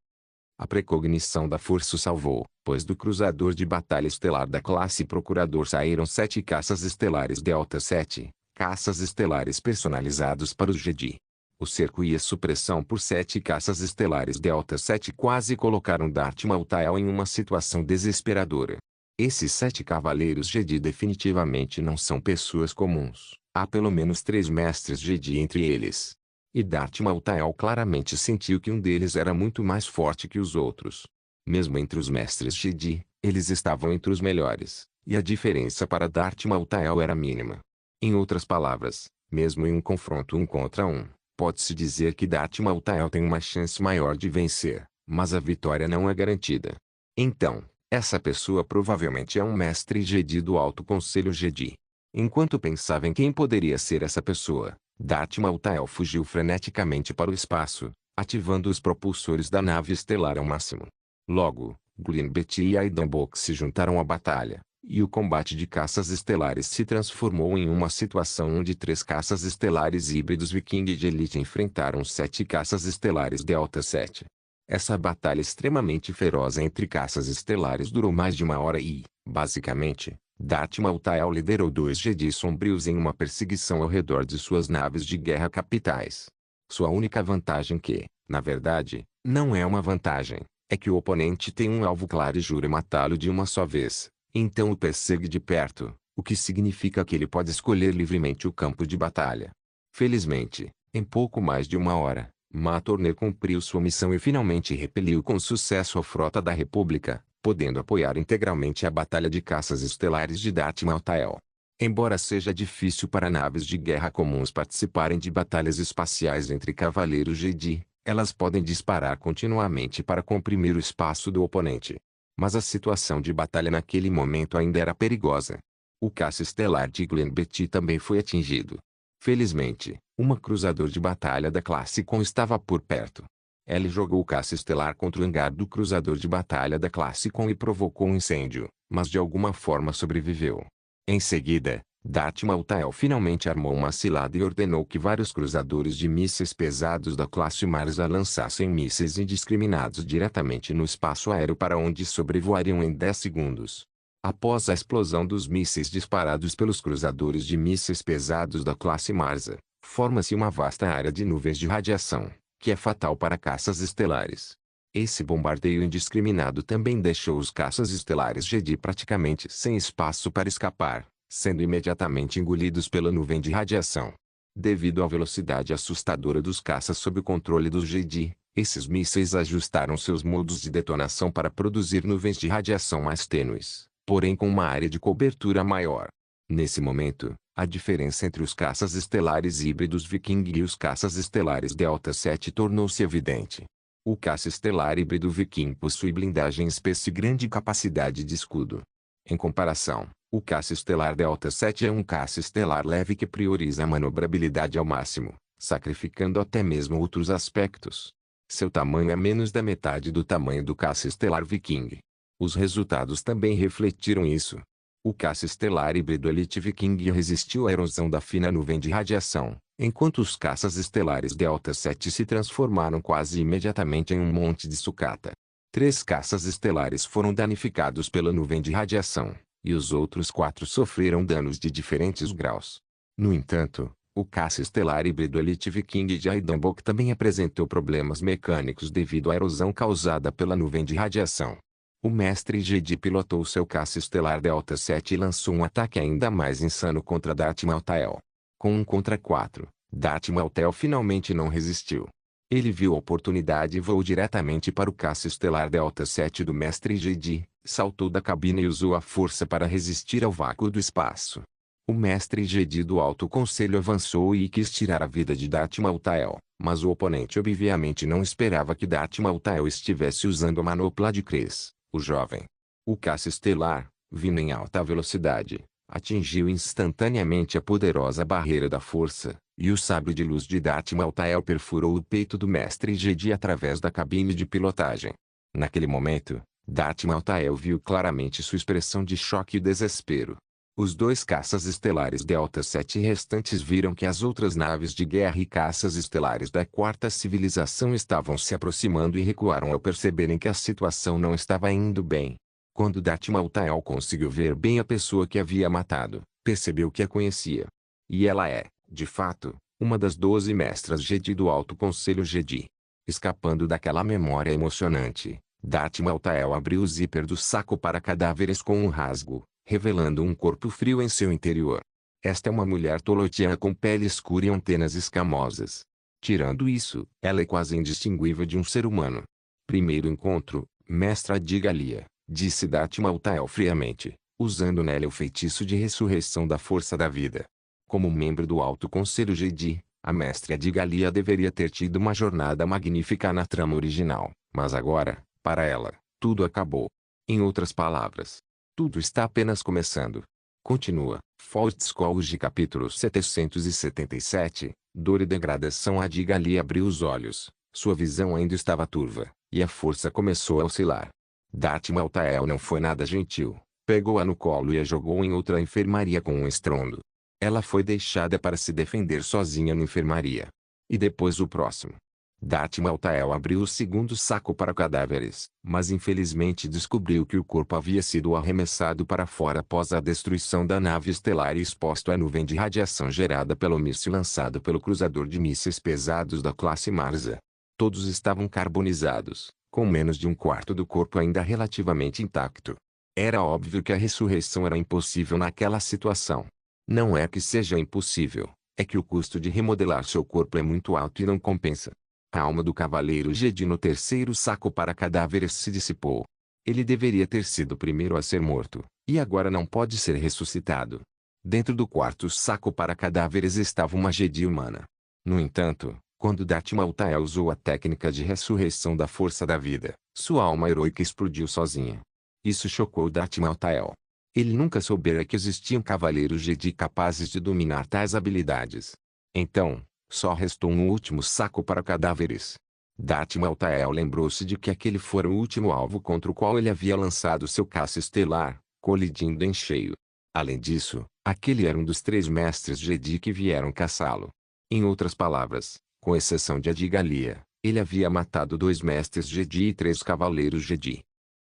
A precognição da força o salvou, pois do cruzador de batalha estelar da classe Procurador saíram 7 caças estelares Delta 7, caças estelares personalizados para os Jedi. O cerco e a supressão por 7 caças estelares Delta 7 quase colocaram Darth Maltael em uma situação desesperadora. Esses 7 cavaleiros Jedi definitivamente não são pessoas comuns. Há pelo menos 3 mestres Jedi entre eles. E Darth Maltael claramente sentiu que um deles era muito mais forte que os outros. Mesmo entre os mestres Jedi, eles estavam entre os melhores, e a diferença para Darth Maltael era mínima. Em outras palavras, mesmo em um confronto 1 contra 1, pode-se dizer que Darth Maltael tem uma chance maior de vencer, mas a vitória não é garantida. Então, essa pessoa provavelmente é um mestre Jedi do Alto Conselho Jedi. Enquanto pensava em quem poderia ser essa pessoa, Darth Maltael fugiu freneticamente para o espaço, ativando os propulsores da nave estelar ao máximo. Logo, Glen Beatty e Aidan Book se juntaram à batalha, e o combate de caças estelares se transformou em uma situação onde 3 caças estelares híbridos Viking de Elite enfrentaram 7 caças estelares Delta 7. Essa batalha extremamente feroz entre caças estelares durou mais de 1 hora e, basicamente, Darth Maltael liderou 2 Jedi sombrios em uma perseguição ao redor de suas naves de guerra capitais. Sua única vantagem que, na verdade, não é uma vantagem, é que o oponente tem um alvo claro e jura matá-lo de uma só vez, então o persegue de perto, o que significa que ele pode escolher livremente o campo de batalha. Felizmente, em pouco mais de 1 hora, Matorner cumpriu sua missão e finalmente repeliu com sucesso a frota da República, podendo apoiar integralmente a batalha de caças estelares de Darth Maltael. Embora seja difícil para naves de guerra comuns participarem de batalhas espaciais entre cavaleiros Jedi, Elas podem disparar continuamente para comprimir o espaço do oponente. Mas a situação de batalha naquele momento ainda era perigosa. O caça estelar de Glenn Betty também foi atingido. Felizmente, uma cruzador de batalha da classe Com estava por perto. Ele jogou o caça estelar contra o hangar do cruzador de batalha da classe Com e provocou um incêndio, mas de alguma forma sobreviveu. Em seguida, Darth Maltael finalmente armou uma cilada e ordenou que vários cruzadores de mísseis pesados da classe Marsa lançassem mísseis indiscriminados diretamente no espaço aéreo para onde sobrevoariam em 10 segundos. Após a explosão dos mísseis disparados pelos cruzadores de mísseis pesados da classe Marsa, forma-se uma vasta área de nuvens de radiação, que é fatal para caças estelares. Esse bombardeio indiscriminado também deixou os caças estelares Jedi praticamente sem espaço para escapar, sendo imediatamente engolidos pela nuvem de radiação. Devido à velocidade assustadora dos caças sob o controle dos Jedi, esses mísseis ajustaram seus modos de detonação para produzir nuvens de radiação mais tênues, porém com uma área de cobertura maior. Nesse momento, a diferença entre os caças estelares híbridos Viking e os caças estelares Delta 7 tornou-se evidente. O caça estelar híbrido Viking possui blindagem espessa e grande capacidade de escudo. Em comparação, o caça estelar Delta 7 é um caça estelar leve que prioriza a manobrabilidade ao máximo, sacrificando até mesmo outros aspectos. Seu tamanho é menos da metade do tamanho do caça estelar Viking. Os resultados também refletiram isso. O caça estelar híbrido Elite Viking resistiu à erosão da fina nuvem de radiação, enquanto os caças estelares Delta 7 se transformaram quase imediatamente em um monte de sucata. 3 caças estelares foram danificados pela nuvem de radiação, e os outros 4 sofreram danos de diferentes graus. No entanto, o caça estelar híbrido Elite Viking de Aidambok também apresentou problemas mecânicos devido à erosão causada pela nuvem de radiação. O mestre Jedi pilotou seu caça estelar Delta 7 e lançou um ataque ainda mais insano contra Darth Maltael. Com 1 contra 4, Darth Maltael finalmente não resistiu. Ele viu a oportunidade e voou diretamente para o caça estelar Delta 7 do mestre Jedi, saltou da cabine e usou a força para resistir ao vácuo do espaço. O mestre Jedi do Alto Conselho avançou e quis tirar a vida de Darth Maltael, mas o oponente obviamente não esperava que Darth Maltael estivesse usando a manopla de Kryze, o jovem. O caça estelar, vindo em alta velocidade, atingiu instantaneamente a poderosa barreira da força, e o sabre de luz de Darth Maltael perfurou o peito do mestre Jedi através da cabine de pilotagem. Naquele momento, Darth Maltael viu claramente sua expressão de choque e desespero. Os 2 caças estelares Delta 7 restantes viram que as outras naves de guerra e caças estelares da Quarta Civilização estavam se aproximando e recuaram ao perceberem que a situação não estava indo bem. Quando Darth Maltael conseguiu ver bem a pessoa que havia matado, percebeu que a conhecia. E ela é, de fato, uma das 12 mestras Jedi do Alto Conselho Jedi. Escapando daquela memória emocionante, Darth Maltael abriu o zíper do saco para cadáveres com um rasgo, revelando um corpo frio em seu interior. Esta é uma mulher tolotiana com pele escura e antenas escamosas. Tirando isso, ela é quase indistinguível de um ser humano. Primeiro encontro, mestra Adigalia, disse Darth Maltael friamente, usando nela o feitiço de ressurreição da força da vida. Como membro do Alto Conselho Jedi, a mestra Adigalia deveria ter tido uma jornada magnífica na trama original, mas agora, para ela, tudo acabou. Em outras palavras, tudo está apenas começando. Continua. Fault Scholarship capítulo 777, Dor e degradação. Adigalia abriu os olhos, sua visão ainda estava turva, e a força começou a oscilar. Darth Maltael não foi nada gentil, pegou-a no colo e a jogou em outra enfermaria com um estrondo. Ela foi deixada para se defender sozinha na enfermaria. E depois o próximo. Darth Maltael abriu o segundo saco para cadáveres, mas infelizmente descobriu que o corpo havia sido arremessado para fora após a destruição da nave estelar e exposto à nuvem de radiação gerada pelo míssil lançado pelo cruzador de mísseis pesados da classe Marsa. Todos estavam carbonizados, com menos de um quarto do corpo ainda relativamente intacto. Era óbvio que a ressurreição era impossível naquela situação. Não é que seja impossível, é que o custo de remodelar seu corpo é muito alto e não compensa. A alma do cavaleiro Jedi no terceiro saco para cadáveres se dissipou. Ele deveria ter sido o primeiro a ser morto, e agora não pode ser ressuscitado. Dentro do quarto saco para cadáveres estava uma Jedi humana. No entanto, Quando Darth Maltael usou a técnica de ressurreição da força da vida, sua alma heroica explodiu sozinha. Isso chocou Darth Maltael. Ele nunca soubera que existiam cavaleiros Jedi capazes de dominar tais habilidades. Então, só restou um último saco para cadáveres. Darth Maltael lembrou-se de que aquele fora o último alvo contra o qual ele havia lançado seu caça estelar, colidindo em cheio. Além disso, aquele era um dos 3 mestres Jedi que vieram caçá-lo. Em outras palavras, com exceção de Adigalia, ele havia matado 2 mestres Jedi e 3 cavaleiros Jedi.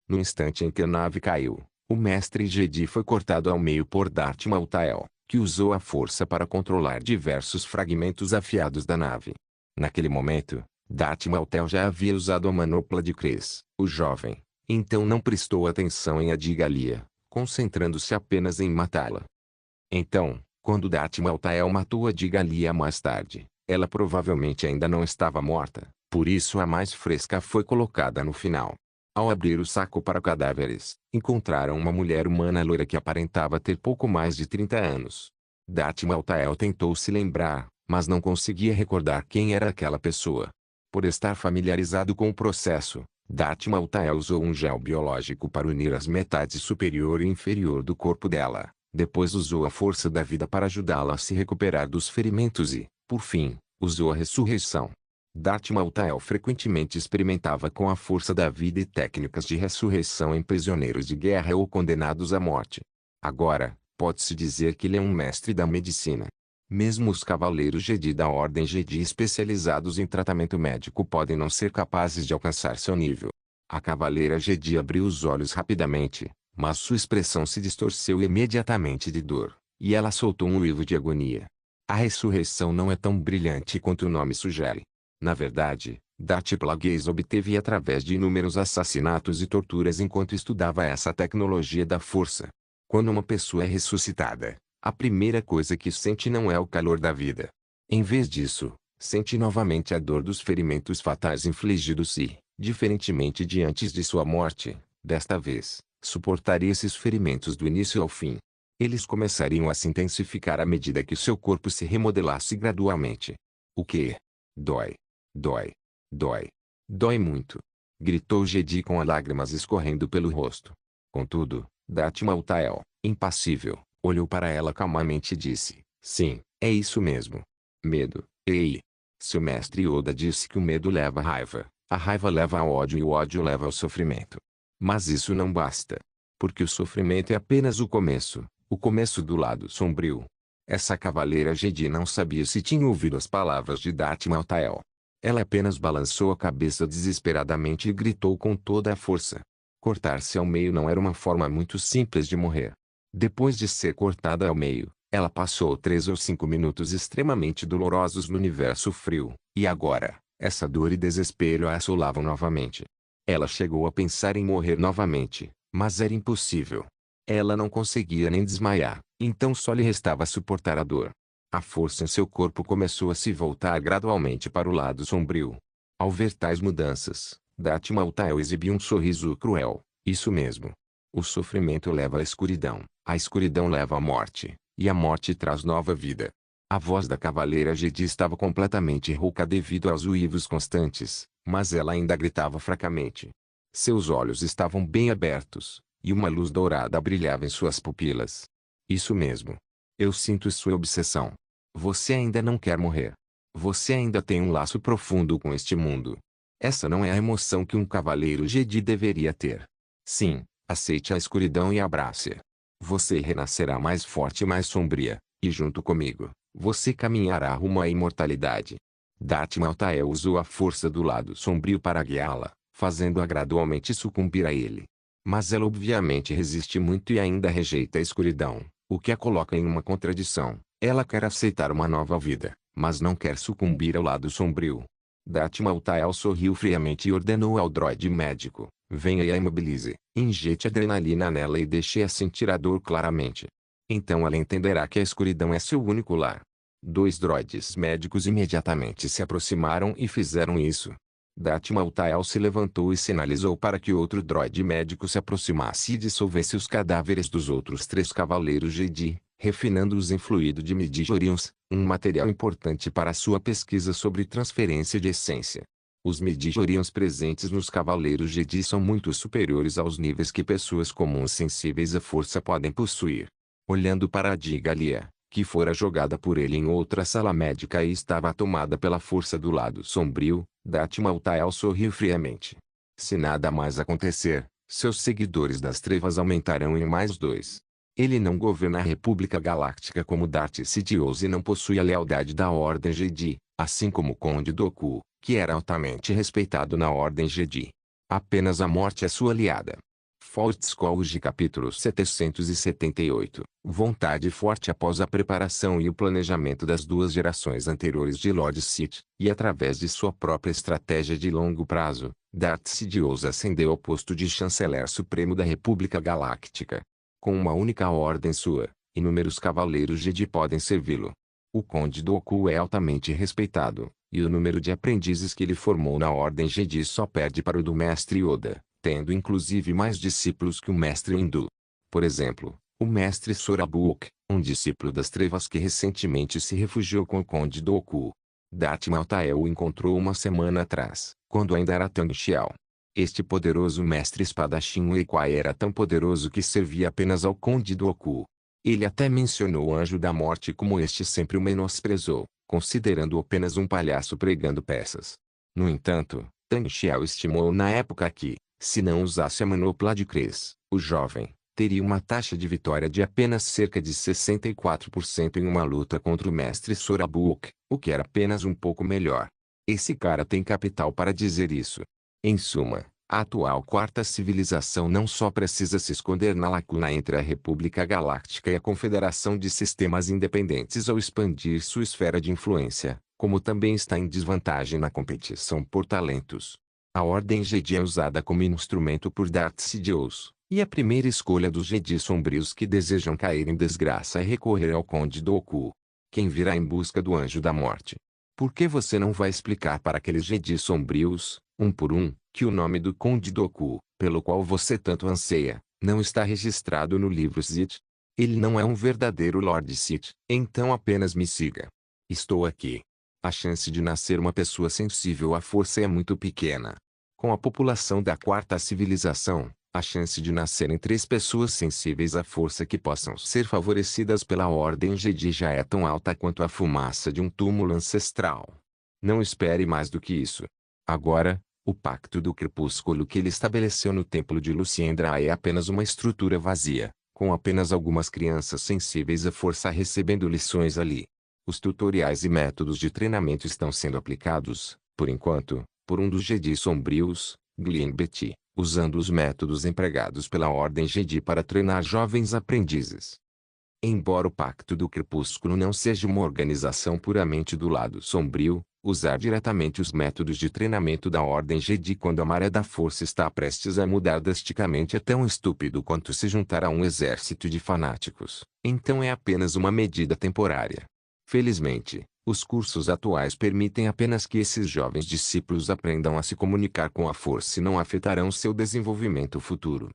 No instante em que a nave caiu, o mestre Jedi foi cortado ao meio por Darth Maltael, que usou a força para controlar diversos fragmentos afiados da nave. Naquele momento, Darth Maltael já havia usado a manopla de Kryze, o jovem, então não prestou atenção em Adigalia, concentrando-se apenas em matá-la. Então, quando Darth Maltael matou Adigalia mais tarde, ela provavelmente ainda não estava morta, por isso a mais fresca foi colocada no final. Ao abrir o saco para cadáveres, encontraram uma mulher humana loira que aparentava ter pouco mais de 30 anos. Darth Maltael tentou se lembrar, mas não conseguia recordar quem era aquela pessoa. Por estar familiarizado com o processo, Darth Maltael usou um gel biológico para unir as metades superior e inferior do corpo dela. Depois usou a força da vida para ajudá-la a se recuperar dos ferimentos e, por fim, usou a ressurreição. Darth Maltael frequentemente experimentava com a força da vida e técnicas de ressurreição em prisioneiros de guerra ou condenados à morte. Agora, pode-se dizer que ele é um mestre da medicina. Mesmo os cavaleiros Jedi da Ordem Jedi especializados em tratamento médico podem não ser capazes de alcançar seu nível. A cavaleira Jedi abriu os olhos rapidamente, mas sua expressão se distorceu imediatamente de dor, e ela soltou um uivo de agonia. A ressurreição não é tão brilhante quanto o nome sugere. Na verdade, Darth Plagueis obteve através de inúmeros assassinatos e torturas enquanto estudava essa tecnologia da força. Quando uma pessoa é ressuscitada, a primeira coisa que sente não é o calor da vida. Em vez disso, sente novamente a dor dos ferimentos fatais infligidos e, diferentemente de antes de sua morte, desta vez, suportaria esses ferimentos do início ao fim. Eles começariam a se intensificar à medida que seu corpo se remodelasse gradualmente. O que? Dói. Dói. Dói. Dói muito. Gritou Jedi com as lágrimas escorrendo pelo rosto. Contudo, Darth Maltael, impassível, olhou para ela calmamente e disse, sim, é isso mesmo. Medo. Ei. Seu mestre Yoda disse que o medo leva à raiva, a raiva leva ao ódio e o ódio leva ao sofrimento. Mas isso não basta. Porque o sofrimento é apenas o começo do lado sombrio. Essa cavaleira Jedi não sabia se tinha ouvido as palavras de Darth Maltael. Ela apenas balançou a cabeça desesperadamente e gritou com toda a força. Cortar-se ao meio não era uma forma muito simples de morrer. Depois de ser cortada ao meio, ela passou 3 ou 5 minutos extremamente dolorosos no universo frio, e agora, essa dor e desespero a assolavam novamente. Ela chegou a pensar em morrer novamente, mas era impossível. Ela não conseguia nem desmaiar, então só lhe restava suportar a dor. A força em seu corpo começou a se voltar gradualmente para o lado sombrio. Ao ver tais mudanças, Darth Maltael exibiu um sorriso cruel. Isso mesmo. O sofrimento leva à escuridão, a escuridão leva à morte, e a morte traz nova vida. A voz da cavaleira Jedi estava completamente rouca devido aos uivos constantes, mas ela ainda gritava fracamente. Seus olhos estavam bem abertos, e uma luz dourada brilhava em suas pupilas. Isso mesmo. Eu sinto sua obsessão. Você ainda não quer morrer. Você ainda tem um laço profundo com este mundo. Essa não é a emoção que um cavaleiro Jedi deveria ter. Sim, aceite a escuridão e abrace-a. Você renascerá mais forte e mais sombria, e junto comigo, você caminhará rumo à imortalidade. Darth Maltael usou a força do lado sombrio para guiá-la, fazendo-a gradualmente sucumbir a ele. Mas ela obviamente resiste muito e ainda rejeita a escuridão, o que a coloca em uma contradição. Ela quer aceitar uma nova vida, mas não quer sucumbir ao lado sombrio. Darth Maltael sorriu friamente e ordenou ao droide médico, venha e a imobilize, injete adrenalina nela e deixe-a sentir a dor claramente. Então ela entenderá que a escuridão é seu único lar. 2 droides médicos imediatamente se aproximaram e fizeram isso. Darth Maltael se levantou e sinalizou para que outro droide médico se aproximasse e dissolvesse os cadáveres dos outros 3 cavaleiros Jedi, refinando-os em fluido de midichlorians, um material importante para sua pesquisa sobre transferência de essência. Os midichlorians presentes nos Cavaleiros Jedi são muito superiores aos níveis que pessoas comuns sensíveis à força podem possuir. Olhando para a Adigalia, que fora jogada por ele em outra sala médica e estava tomada pela força do lado sombrio, Darth Maltael sorriu friamente. Se nada mais acontecer, seus seguidores das trevas aumentarão em mais 2. Ele não governa a República Galáctica como Darth Sidious e não possui a lealdade da Ordem Jedi, assim como o Conde Dooku, que era altamente respeitado na Ordem Jedi. Apenas a morte é sua aliada. Forte Scholarship capítulo 778. Vontade forte após a preparação e o planejamento das 2 gerações anteriores de Lord Sith, e através de sua própria estratégia de longo prazo, Darth Sidious ascendeu ao posto de Chanceler Supremo da República Galáctica. Com uma única ordem sua, inúmeros cavaleiros Jedi podem servi-lo. O Conde Dooku é altamente respeitado, e o número de aprendizes que ele formou na Ordem Jedi só perde para o do Mestre Yoda, tendo inclusive mais discípulos que o Mestre Windu. Por exemplo, o Mestre Sorabuok, um discípulo das trevas que recentemente se refugiou com o Conde Dooku. Darth Maltael o encontrou uma semana atrás, quando ainda era Tang Xiao. Este poderoso mestre espadachim Weiquai era tão poderoso que servia apenas ao Conde Dooku. Ele até mencionou o Anjo da Morte como este sempre o menosprezou, considerando-o apenas um palhaço pregando peças. No entanto, Tang Xiao estimou na época que, se não usasse a manopla de Cres, o jovem, teria uma taxa de vitória de apenas cerca de 64% em uma luta contra o mestre Sorabuok, o que era apenas um pouco melhor. Esse cara tem capital para dizer isso. Em suma, a atual quarta civilização não só precisa se esconder na lacuna entre a República Galáctica e a Confederação de Sistemas Independentes ou expandir sua esfera de influência, como também está em desvantagem na competição por talentos. A Ordem Jedi é usada como instrumento por Darth Sidious, e a primeira escolha dos Jedi sombrios que desejam cair em desgraça é recorrer ao Conde Dooku. Quem virá em busca do Anjo da Morte? Por que você não vai explicar para aqueles Jedi sombrios, um por um, que o nome do Conde Dooku, pelo qual você tanto anseia, não está registrado no livro Sith? Ele não é um verdadeiro Lord Sith. Então apenas me siga. Estou aqui. A chance de nascer uma pessoa sensível à força é muito pequena. Com a população da quarta civilização, a chance de nascerem 3 pessoas sensíveis à força que possam ser favorecidas pela Ordem Jedi já é tão alta quanto a fumaça de um túmulo ancestral. Não espere mais do que isso. Agora, o Pacto do Crepúsculo que ele estabeleceu no Templo de Luciendra é apenas uma estrutura vazia, com apenas algumas crianças sensíveis à força recebendo lições ali. Os tutoriais e métodos de treinamento estão sendo aplicados, por enquanto, por um dos Jedi sombrios, Glenn Betty, usando os métodos empregados pela Ordem Jedi para treinar jovens aprendizes. Embora o Pacto do Crepúsculo não seja uma organização puramente do lado sombrio, usar diretamente os métodos de treinamento da Ordem Jedi quando a maré da força está prestes a mudar drasticamente é tão estúpido quanto se juntar a um exército de fanáticos. Então é apenas uma medida temporária. Felizmente, os cursos atuais permitem apenas que esses jovens discípulos aprendam a se comunicar com a força e não afetarão seu desenvolvimento futuro.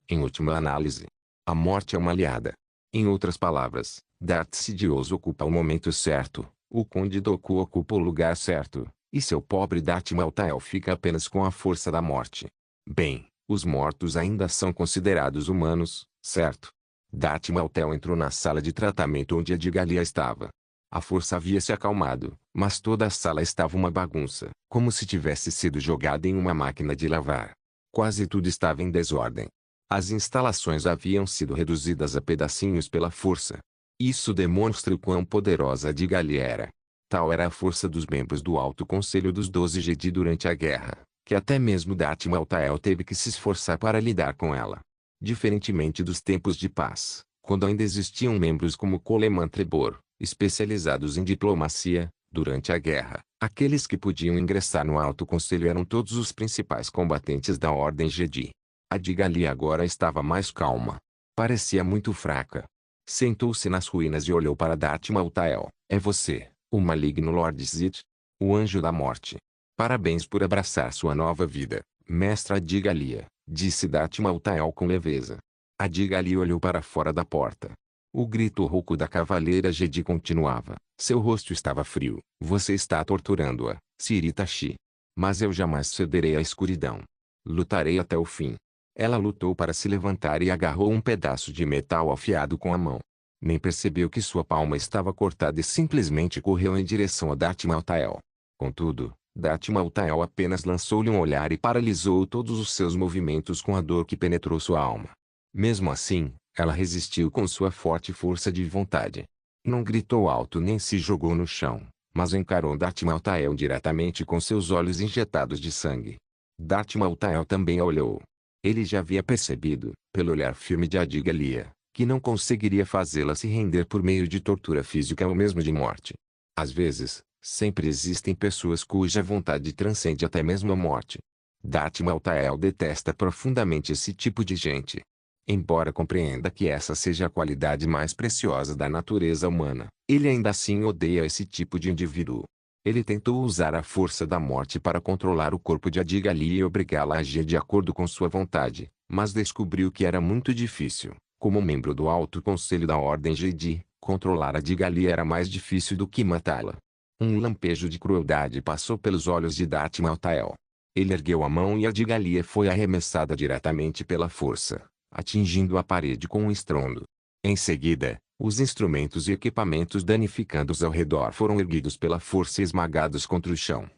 Em última análise, a morte é uma aliada. Em outras palavras, Darth Sidious ocupa o momento certo, o Conde Dooku ocupa o lugar certo, e seu pobre Darth Maltael fica apenas com a força da morte. Bem, os mortos ainda são considerados humanos, certo? Darth Maltael entrou na sala de tratamento onde a Adigalia estava. A força havia se acalmado, mas toda a sala estava uma bagunça, como se tivesse sido jogada em uma máquina de lavar. Quase tudo estava em desordem. As instalações haviam sido reduzidas a pedacinhos pela força. Isso demonstra o quão poderosa a Adigalia era. Tal era a força dos membros do Alto Conselho dos 12 Jedi durante a guerra, que até mesmo Darth Maltael teve que se esforçar para lidar com ela. Diferentemente dos tempos de paz, quando ainda existiam membros como Coleman Trebor, especializados em diplomacia, durante a guerra, aqueles que podiam ingressar no Alto Conselho eram todos os principais combatentes da Ordem Jedi. A Adigalia agora estava mais calma. Parecia muito fraca. Sentou-se nas ruínas e olhou para Darth Maltael. É você, o maligno Lord Sith? O Anjo da Morte. Parabéns por abraçar sua nova vida, mestra Adigalia, disse Darth Maltael com leveza. Adigalia olhou para fora da porta. O grito rouco da cavaleira Jedi continuava. Seu rosto estava frio. Você está torturando-a, Sir Itachi. Mas eu jamais cederei à escuridão. Lutarei até o fim. Ela lutou para se levantar e agarrou um pedaço de metal afiado com a mão. Nem percebeu que sua palma estava cortada e simplesmente correu em direção a Darth Maltael. Contudo, Darth Maltael apenas lançou-lhe um olhar e paralisou todos os seus movimentos com a dor que penetrou sua alma. Mesmo assim, ela resistiu com sua forte força de vontade. Não gritou alto nem se jogou no chão, mas encarou Darth Maltael diretamente com seus olhos injetados de sangue. Darth Maltael também a olhou. Ele já havia percebido, pelo olhar firme de Adigalia, que não conseguiria fazê-la se render por meio de tortura física ou mesmo de morte. Às vezes, sempre existem pessoas cuja vontade transcende até mesmo a morte. Darth Maltael detesta profundamente esse tipo de gente. Embora compreenda que essa seja a qualidade mais preciosa da natureza humana, ele ainda assim odeia esse tipo de indivíduo. Ele tentou usar a força da morte para controlar o corpo de Adigalia e obrigá-la a agir de acordo com sua vontade, mas descobriu que era muito difícil. Como membro do Alto Conselho da Ordem Jedi, controlar Adigalia era mais difícil do que matá-la. Um lampejo de crueldade passou pelos olhos de Darth Maltael. Ele ergueu a mão e Adigalia foi arremessada diretamente pela força, atingindo a parede com um estrondo. Em seguida, os instrumentos e equipamentos danificados ao redor foram erguidos pela força e esmagados contra o chão.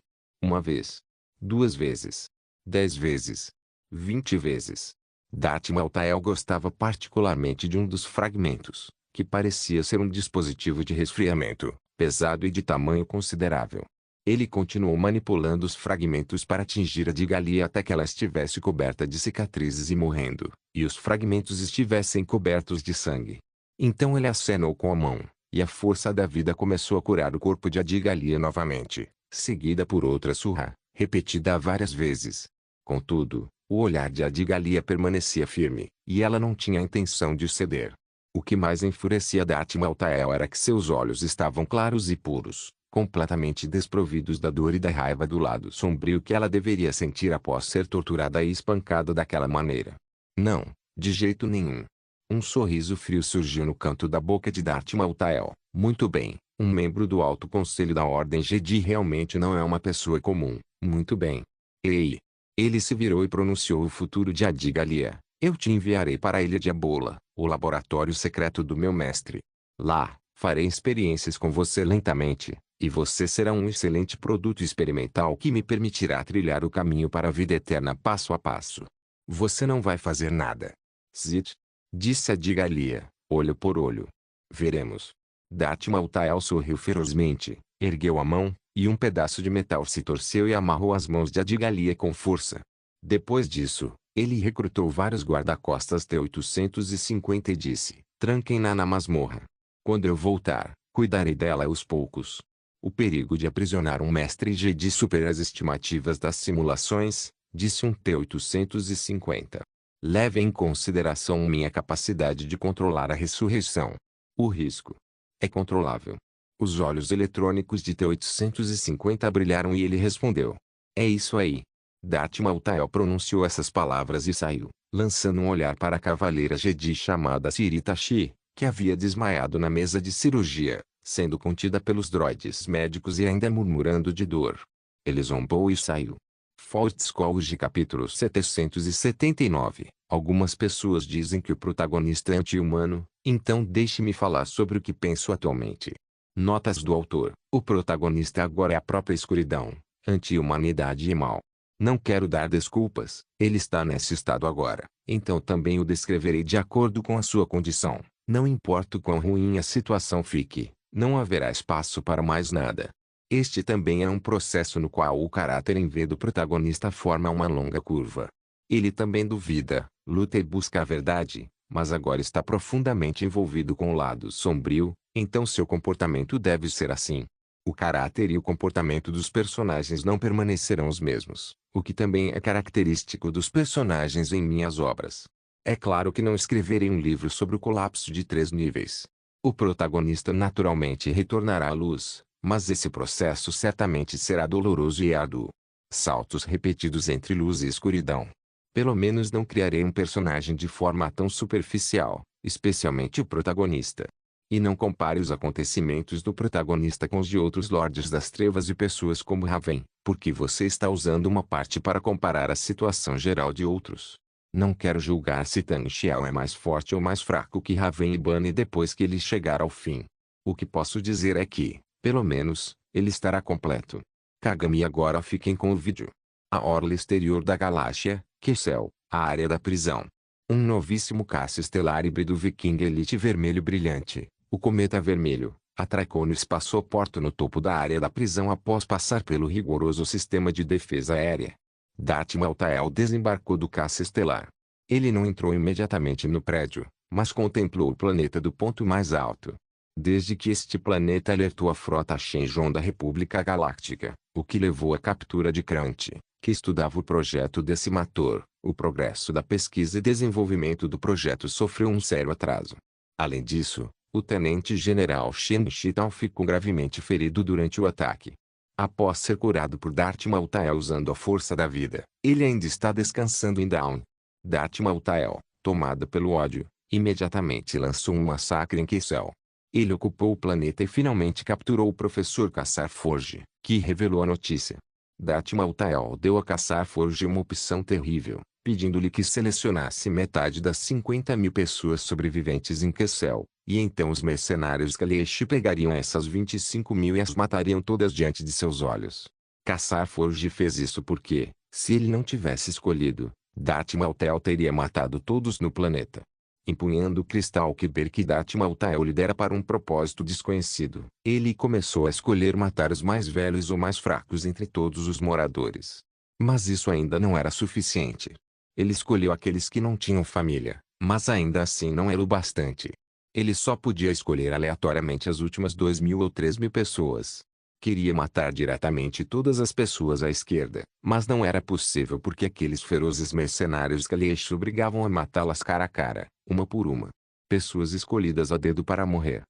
Uma vez. 2 vezes. 10 vezes. 20 vezes. Darth Maltael gostava particularmente de um dos fragmentos, que parecia ser um dispositivo de resfriamento, pesado e de tamanho considerável. Ele continuou manipulando os fragmentos para atingir Adigalia até que ela estivesse coberta de cicatrizes e morrendo, e os fragmentos estivessem cobertos de sangue. Então ele acenou com a mão, e a força da vida começou a curar o corpo de Adigalia novamente, seguida por outra surra, repetida várias vezes. Contudo, o olhar de Adigalia permanecia firme, e ela não tinha a intenção de ceder. O que mais enfurecia Darth Maltael era que seus olhos estavam claros e puros, completamente desprovidos da dor e da raiva do lado sombrio que ela deveria sentir após ser torturada e espancada daquela maneira. Não, de jeito nenhum. Um sorriso frio surgiu no canto da boca de Darth Maltael. Muito bem, um membro do Alto Conselho da Ordem Jedi realmente não é uma pessoa comum. Muito bem. Ei! Ele se virou e pronunciou o futuro de Adigalia. Eu te enviarei para a Ilha de Abola, o laboratório secreto do meu mestre. Lá, farei experiências com você lentamente, e você será um excelente produto experimental que me permitirá trilhar o caminho para a vida eterna passo a passo. Você não vai fazer nada. Zit. Disse Adigalia, olho por olho. Veremos. Darth Maltael sorriu ferozmente, ergueu a mão, e um pedaço de metal se torceu e amarrou as mãos de Adigalia com força. Depois disso, ele recrutou vários guarda-costas T-850 e disse, tranquem-na na masmorra. Quando eu voltar, cuidarei dela aos poucos. O perigo de aprisionar um mestre Jedi supera as estimativas das simulações, disse um T-850. Leve em consideração minha capacidade de controlar a ressurreição. O risco é controlável. Os olhos eletrônicos de T-850 brilharam e ele respondeu. É isso aí. Darth Maltael pronunciou essas palavras e saiu, lançando um olhar para a cavaleira Jedi chamada Sir Itachi, que havia desmaiado na mesa de cirurgia, sendo contida pelos droides médicos e ainda murmurando de dor. Ele zombou e saiu. Fortscrolls capítulo 779. Algumas pessoas dizem que o protagonista é anti-humano, então deixe-me falar sobre o que penso atualmente. Notas do autor. O protagonista agora é a própria escuridão, anti-humanidade e mal. Não quero dar desculpas, ele está nesse estado agora, então também o descreverei de acordo com a sua condição. Não importa o quão ruim a situação fique, não haverá espaço para mais nada. Este também é um processo no qual o caráter em V do protagonista forma uma longa curva. Ele também duvida, luta e busca a verdade, mas agora está profundamente envolvido com o lado sombrio, então seu comportamento deve ser assim. O caráter e o comportamento dos personagens não permanecerão os mesmos, o que também é característico dos personagens em minhas obras. É claro que não escreverei um livro sobre o colapso de 3 níveis. O protagonista naturalmente retornará à luz, mas esse processo certamente será doloroso e árduo. Saltos repetidos entre luz e escuridão. Pelo menos não criarei um personagem de forma tão superficial, especialmente o protagonista. E não compare os acontecimentos do protagonista com os de outros Lordes das Trevas e pessoas como Raven, porque você está usando uma parte para comparar a situação geral de outros. Não quero julgar se Tang Xiao é mais forte ou mais fraco que Raven e Bunny depois que ele chegar ao fim. O que posso dizer é que, pelo menos, ele estará completo. Kagami, agora fiquem com o vídeo. A orla exterior da galáxia, Kessel, a área da prisão. Um novíssimo caça estelar híbrido Viking Elite vermelho brilhante, o Cometa Vermelho, atracou no espaçoporto no topo da área da prisão após passar pelo rigoroso sistema de defesa aérea. Darth Maltael desembarcou do caça estelar. Ele não entrou imediatamente no prédio, mas contemplou o planeta do ponto mais alto. Desde que este planeta alertou a frota Shenron da República Galáctica, o que levou à captura de Krant, que estudava o projeto Decimator, o progresso da pesquisa e desenvolvimento do projeto sofreu um sério atraso. Além disso, o tenente-general Shen Shital ficou gravemente ferido durante o ataque. Após ser curado por Darth Maltael usando a força da vida, ele ainda está descansando em Dawn. Darth Maltael, tomado pelo ódio, imediatamente lançou um massacre em Kessel. Ele ocupou o planeta e finalmente capturou o professor Kassar Forge, que revelou a notícia. Darth Maltael deu a Kassar Forge uma opção terrível, pedindo-lhe que selecionasse metade das 50.000 pessoas sobreviventes em Kessel, e então os mercenários Kaleesh pegariam essas 25.000 e as matariam todas diante de seus olhos. Kassar Forge fez isso porque, se ele não tivesse escolhido, Darth Maltael teria matado todos no planeta. Empunhando o cristal Kyber que Darth Maltael lhe dera para um propósito desconhecido, ele começou a escolher matar os mais velhos ou mais fracos entre todos os moradores. Mas isso ainda não era suficiente. Ele escolheu aqueles que não tinham família, mas ainda assim não era o bastante. Ele só podia escolher aleatoriamente as últimas 2.000 ou 3.000 pessoas. Queria matar diretamente todas as pessoas à esquerda, mas não era possível porque aqueles ferozes mercenários Kaleesh obrigavam a matá-las cara a cara, uma por uma. Pessoas escolhidas a dedo para morrer.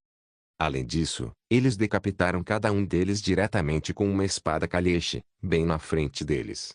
Além disso, eles decapitaram cada um deles diretamente com uma espada Kaleesh, bem na frente deles.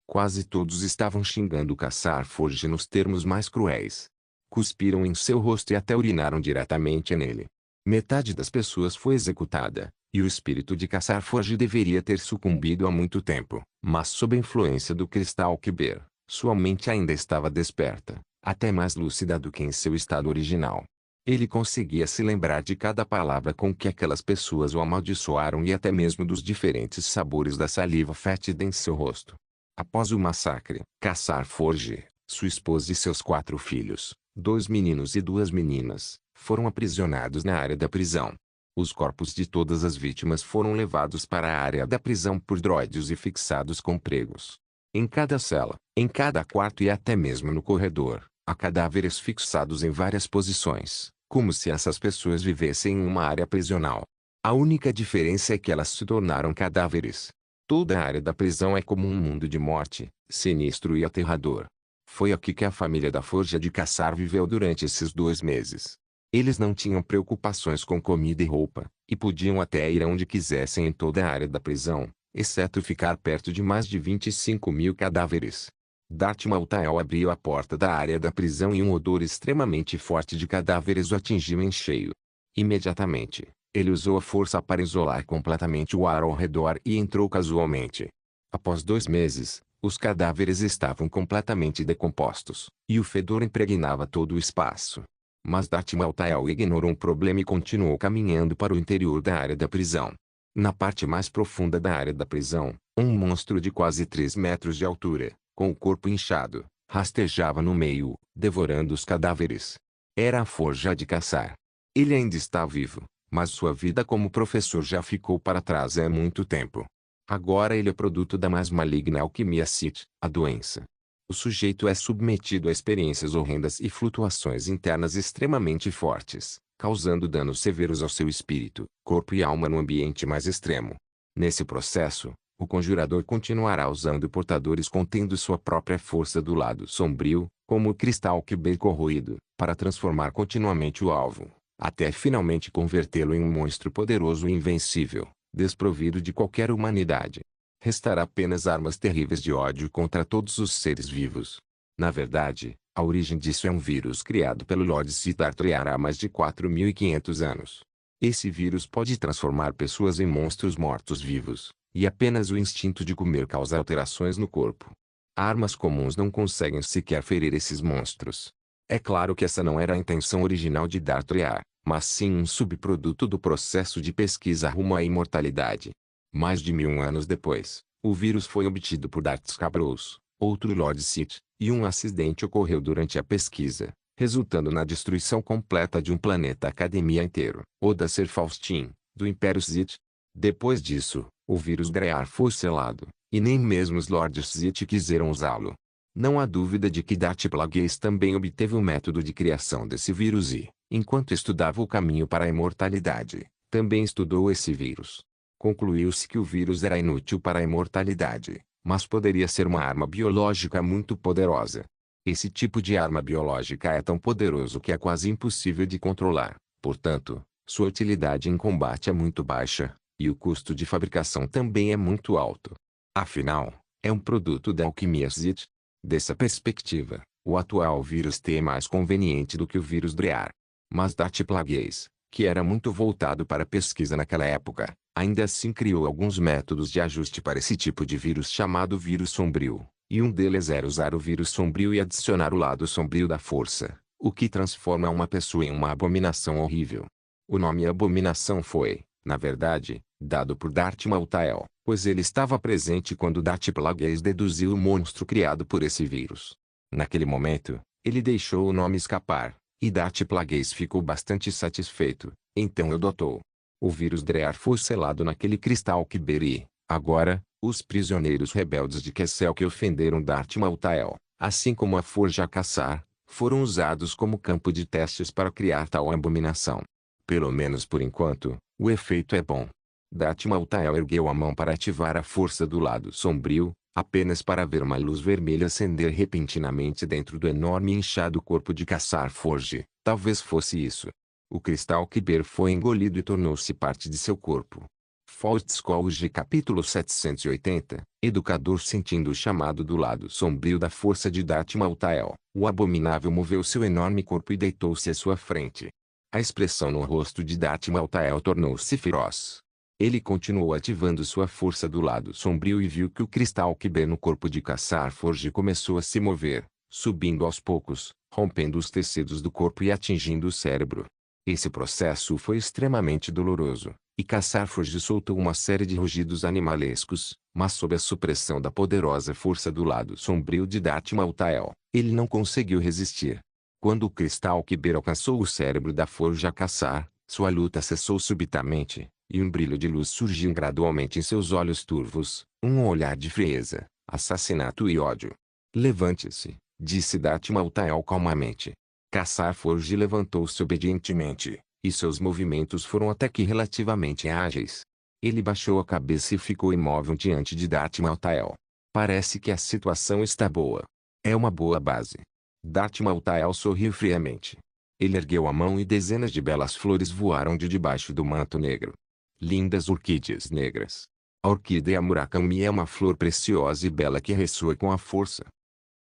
Quase todos estavam xingando Kassar Forge nos termos mais cruéis. Cuspiram em seu rosto e até urinaram diretamente nele. Metade das pessoas foi executada, e o espírito de Kassar Forge deveria ter sucumbido há muito tempo, mas sob a influência do cristal Kyber, sua mente ainda estava desperta, até mais lúcida do que em seu estado original. Ele conseguia se lembrar de cada palavra com que aquelas pessoas o amaldiçoaram e até mesmo dos diferentes sabores da saliva fétida em seu rosto. Após o massacre, Kassar Forge, sua esposa e seus 4 filhos, 2 meninos e 2 meninas, foram aprisionados na área da prisão. Os corpos de todas as vítimas foram levados para a área da prisão por droides e fixados com pregos. Em cada cela, em cada quarto e até mesmo no corredor, há cadáveres fixados em várias posições, como se essas pessoas vivessem em uma área prisional. A única diferença é que elas se tornaram cadáveres. Toda a área da prisão é como um mundo de morte, sinistro e aterrador. Foi aqui que a família da Forja de Kassar viveu durante esses 2 meses. Eles não tinham preocupações com comida e roupa, e podiam até ir onde quisessem em toda a área da prisão, exceto ficar perto de mais de 25.000 cadáveres. Darth Maltael abriu a porta da área da prisão e um odor extremamente forte de cadáveres o atingiu em cheio. Imediatamente, ele usou a força para isolar completamente o ar ao redor e entrou casualmente. Após 2 meses, os cadáveres estavam completamente decompostos, e o fedor impregnava todo o espaço. Mas Darth Maltael ignorou o problema e continuou caminhando para o interior da área da prisão. Na parte mais profunda da área da prisão, um monstro de quase 3 metros de altura, com o corpo inchado, rastejava no meio, devorando os cadáveres. Era a Forja de Kassar. Ele ainda está vivo, mas sua vida como professor já ficou para trás há muito tempo. Agora ele é produto da mais maligna alquimia Sith, a doença. O sujeito é submetido a experiências horrendas e flutuações internas extremamente fortes, causando danos severos ao seu espírito, corpo e alma no ambiente mais extremo. Nesse processo, o conjurador continuará usando portadores contendo sua própria força do lado sombrio, como o cristal Kyber corroído, para transformar continuamente o alvo, até finalmente convertê-lo em um monstro poderoso e invencível, desprovido de qualquer humanidade. Restará apenas armas terríveis de ódio contra todos os seres vivos. Na verdade, A origem disso é um vírus criado pelo Lord Sith Darth há mais de 4.500 anos. Esse vírus pode transformar pessoas em monstros mortos-vivos, e apenas o instinto de comer causa alterações no corpo. Armas comuns não conseguem sequer ferir esses monstros. É claro que essa não era a intenção original de Darth Vader, mas sim um subproduto do processo de pesquisa rumo à imortalidade. Mais de 1000 anos depois, o vírus foi obtido por Darth Scabrous, outro Lord Sith, e um acidente ocorreu durante a pesquisa, resultando na destruição completa de um planeta academia inteiro. Oda Ser Faustin, do Império Sith. Depois disso, o vírus Drear foi selado, e nem mesmo os Lords Sith quiseram usá-lo. Não há dúvida de que Darth Plagueis também obteve o método de criação desse vírus e, enquanto estudava o caminho para a imortalidade, também estudou esse vírus. Concluiu-se que o vírus era inútil para a imortalidade, mas poderia ser uma arma biológica muito poderosa. Esse tipo de arma biológica é tão poderoso que é quase impossível de controlar, portanto, sua utilidade em combate é muito baixa, e o custo de fabricação também é muito alto. Afinal, é um produto da alquimia Sith. Dessa perspectiva, o atual vírus T é mais conveniente do que o vírus Drear. Mas Darth Plagueis, que era muito voltado para a pesquisa naquela época, ainda assim criou alguns métodos de ajuste para esse tipo de vírus chamado vírus sombrio, e um deles era usar o vírus sombrio e adicionar o lado sombrio da força, o que transforma uma pessoa em uma abominação horrível. O nome abominação foi, na verdade, dado por Darth Maltael, pois ele estava presente quando Darth Plagueis deduziu o monstro criado por esse vírus. Naquele momento, ele deixou o nome escapar, e Darth Plagueis ficou bastante satisfeito, então o adotou. O vírus Drear foi selado naquele cristal Kyber e, agora, os prisioneiros rebeldes de Kessel que ofenderam Darth Maltael, assim como a Forja Caçar, foram usados como campo de testes para criar tal abominação. Pelo menos por enquanto, o efeito é bom. Darth Maltael ergueu a mão para ativar a força do lado sombrio, apenas para ver uma luz vermelha acender repentinamente dentro do enorme e inchado corpo de Caçar Forge. Talvez fosse isso. O cristal Kyber foi engolido e tornou-se parte de seu corpo. Faustskoge capítulo 780, Educador sentindo o chamado do lado sombrio da força de Darth Maltael, o abominável moveu seu enorme corpo e deitou-se à sua frente. A expressão no rosto de Darth Maltael tornou-se feroz. Ele continuou ativando sua força do lado sombrio e viu que o cristal Kyber no corpo de Caçar Forge começou a se mover, subindo aos poucos, rompendo os tecidos do corpo e atingindo o cérebro. Esse processo foi extremamente doloroso, e Caçar Forge soltou uma série de rugidos animalescos, mas sob a supressão da poderosa força do lado sombrio de Darth Maltael, ele não conseguiu resistir. Quando o cristal Kyber alcançou o cérebro da Forja Caçar, sua luta cessou subitamente, e um brilho de luz surgiu gradualmente em seus olhos turvos, um olhar de frieza, assassinato e ódio. Levante-se, disse Darth Maltael calmamente. Caçar Forge levantou-se obedientemente, e seus movimentos foram até que relativamente ágeis. Ele baixou a cabeça e ficou imóvel diante de Darth Maltael. Parece que a situação está boa. É uma boa base. Darth Maltael sorriu friamente. Ele ergueu a mão e dezenas de belas flores voaram de debaixo do manto negro. Lindas orquídeas negras. A orquídea Murakami é uma flor preciosa e bela que ressoa com a força.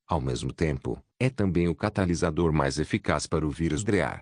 Ao mesmo tempo, é também o catalisador mais eficaz para o vírus Drear.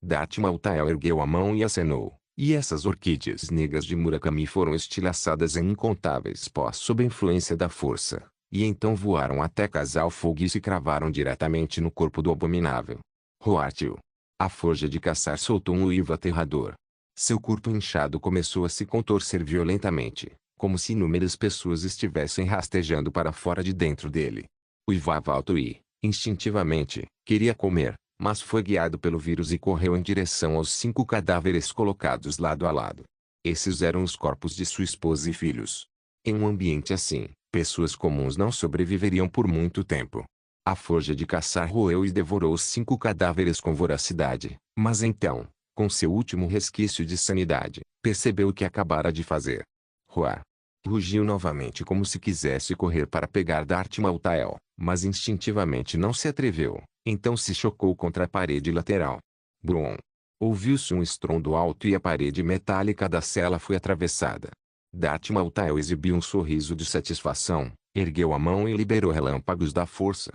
Darth Maltael ergueu a mão e acenou, e essas orquídeas negras de Murakami foram estilhaçadas em incontáveis pós sob a influência da força, e então voaram até Casal Fogo e se cravaram diretamente no corpo do abominável. Roartil. A forja de Caçar soltou um uivo aterrador. Seu corpo inchado começou a se contorcer violentamente, como se inúmeras pessoas estivessem rastejando para fora de dentro dele. Uivava alto e, instintivamente, queria comer, mas foi guiado pelo vírus e correu em direção aos 5 cadáveres colocados lado a lado. Esses eram os corpos de sua esposa e filhos. Em um ambiente assim, pessoas comuns não sobreviveriam por muito tempo. A forja de Caçar roeu e devorou os 5 cadáveres com voracidade, mas então, com seu último resquício de sanidade, percebeu o que acabara de fazer. Roar. Rugiu novamente como se quisesse correr para pegar Darth Maltael, mas instintivamente não se atreveu, então se chocou contra a parede lateral. Brum! Ouviu-se um estrondo alto e a parede metálica da cela foi atravessada. Darth Maltael exibiu um sorriso de satisfação, ergueu a mão e liberou relâmpagos da força.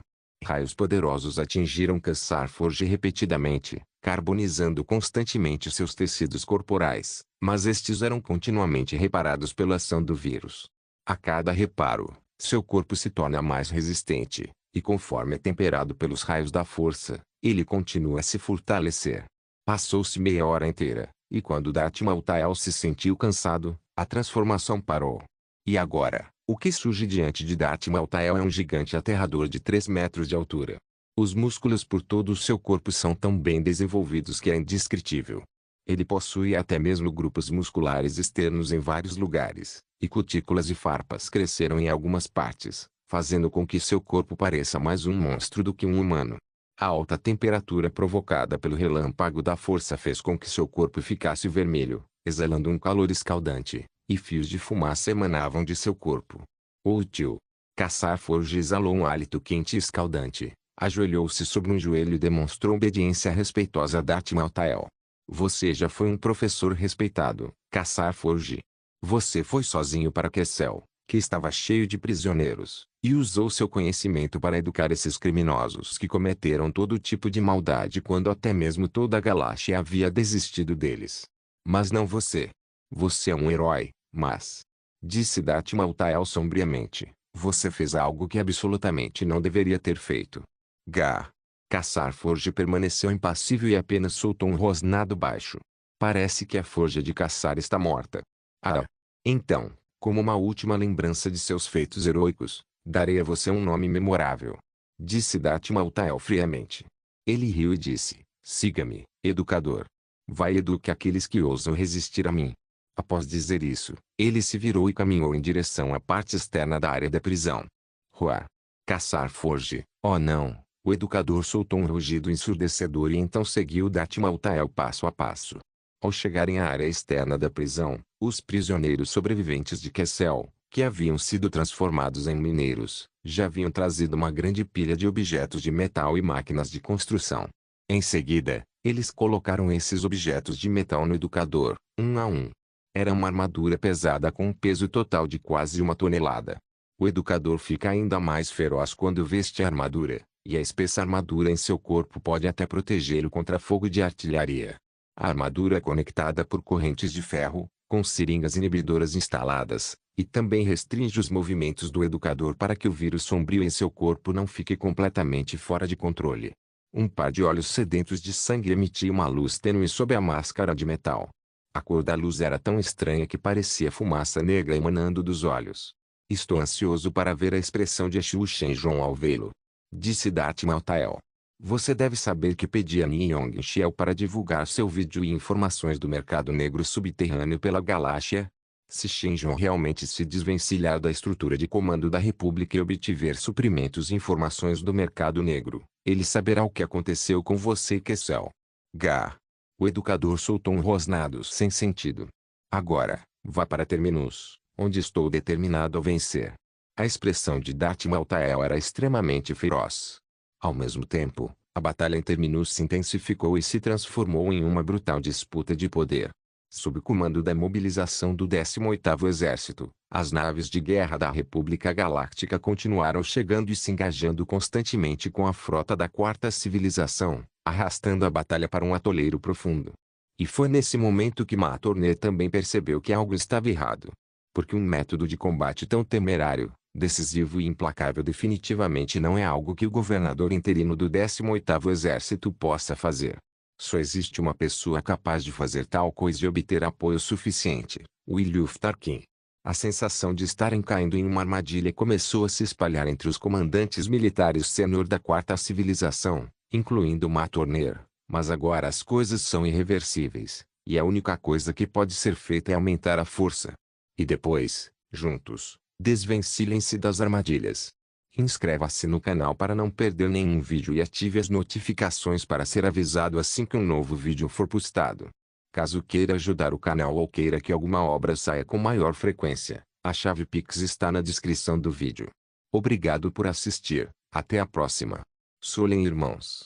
Raios poderosos atingiram Caçar Forge repetidamente, carbonizando constantemente seus tecidos corporais, mas estes eram continuamente reparados pela ação do vírus. A cada reparo, seu corpo se torna mais resistente, e conforme é temperado pelos raios da força, ele continua a se fortalecer. Passou-se meia hora inteira, e quando Darth Maltael se sentiu cansado, a transformação parou. E agora, o que surge diante de Darth Maltael é um gigante aterrador de 3 metros de altura. Os músculos por todo o seu corpo são tão bem desenvolvidos que é indescritível. Ele possui até mesmo grupos musculares externos em vários lugares, e cutículas e farpas cresceram em algumas partes, fazendo com que seu corpo pareça mais um monstro do que um humano. A alta temperatura provocada pelo relâmpago da força fez com que seu corpo ficasse vermelho, exalando um calor escaldante, e fios de fumaça emanavam de seu corpo. Útil. Caçar Forge exalou um hálito quente e escaldante, ajoelhou-se sobre um joelho e demonstrou obediência respeitosa a Darth Maltael. Você já foi um professor respeitado, Caçar Forge. Você foi sozinho para Kessel, que estava cheio de prisioneiros, e usou seu conhecimento para educar esses criminosos que cometeram todo tipo de maldade quando até mesmo toda a galáxia havia desistido deles. Mas não você. Você é um herói, mas... disse Darth Maltael sombriamente, você fez algo que absolutamente não deveria ter feito. Gah. Caçar Forge permaneceu impassível e apenas soltou um rosnado baixo. Parece que a forja de caçar está morta. Ah. Então, como uma última lembrança de seus feitos heróicos, darei a você um nome memorável. Disse Darth Maltael friamente. Ele riu e disse, siga-me, educador. Vai e eduque aqueles que ousam resistir a mim. Após dizer isso, ele se virou e caminhou em direção à parte externa da área da prisão. Roar. Caçar Forge, oh não. O educador soltou um rugido ensurdecedor e então seguiu Darth Maltael passo a passo. Ao chegarem à área externa da prisão, os prisioneiros sobreviventes de Kessel, que haviam sido transformados em mineiros, já haviam trazido uma grande pilha de objetos de metal e máquinas de construção. Em seguida, eles colocaram esses objetos de metal no educador, um a um. Era uma armadura pesada com um peso total de quase 1 tonelada. O educador fica ainda mais feroz quando veste a armadura, e a espessa armadura em seu corpo pode até protegê-lo contra fogo de artilharia. A armadura é conectada por correntes de ferro, com seringas inibidoras instaladas, e também restringe os movimentos do educador para que o vírus sombrio em seu corpo não fique completamente fora de controle. Um par de olhos sedentos de sangue emitia uma luz tênue sob a máscara de metal. A cor da luz era tão estranha que parecia fumaça negra emanando dos olhos. Estou ansioso para ver a expressão de Shu Shenjon ao vê-lo. Disse Darth Maltael. Você deve saber que pedi a Ni Yongxiao para divulgar seu vídeo e informações do mercado negro subterrâneo pela galáxia. Se Shenjon realmente se desvencilhar da estrutura de comando da República e obtiver suprimentos e informações do mercado negro, ele saberá o que aconteceu com você e Kessel. Gah. O educador soltou um rosnado sem sentido. Agora, vá para Terminus, onde estou determinado a vencer. A expressão de Darth Maltael era extremamente feroz. Ao mesmo tempo, a batalha em Terminus se intensificou e se transformou em uma brutal disputa de poder. Sob o comando da mobilização do 18º Exército, as naves de guerra da República Galáctica continuaram chegando e se engajando constantemente com a frota da Quarta Civilização, arrastando a batalha para um atoleiro profundo. E foi nesse momento que Ma Torner também percebeu que algo estava errado. Porque um método de combate tão temerário, decisivo e implacável definitivamente não é algo que o governador interino do 18º Exército possa fazer. Só existe uma pessoa capaz de fazer tal coisa e obter apoio suficiente, Williuf Tarkin. A sensação de estarem caindo em uma armadilha começou a se espalhar entre os comandantes militares sênior da Quarta Civilização, incluindo Ma Torner, mas agora as coisas são irreversíveis, e a única coisa que pode ser feita é aumentar a força. E depois, juntos, desvencilhem-se das armadilhas. Inscreva-se no canal para não perder nenhum vídeo e ative as notificações para ser avisado assim que um novo vídeo for postado. Caso queira ajudar o canal ou queira que alguma obra saia com maior frequência, a chave Pix está na descrição do vídeo. Obrigado por assistir, até a próxima. Solem irmãos.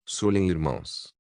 Solem irmãos.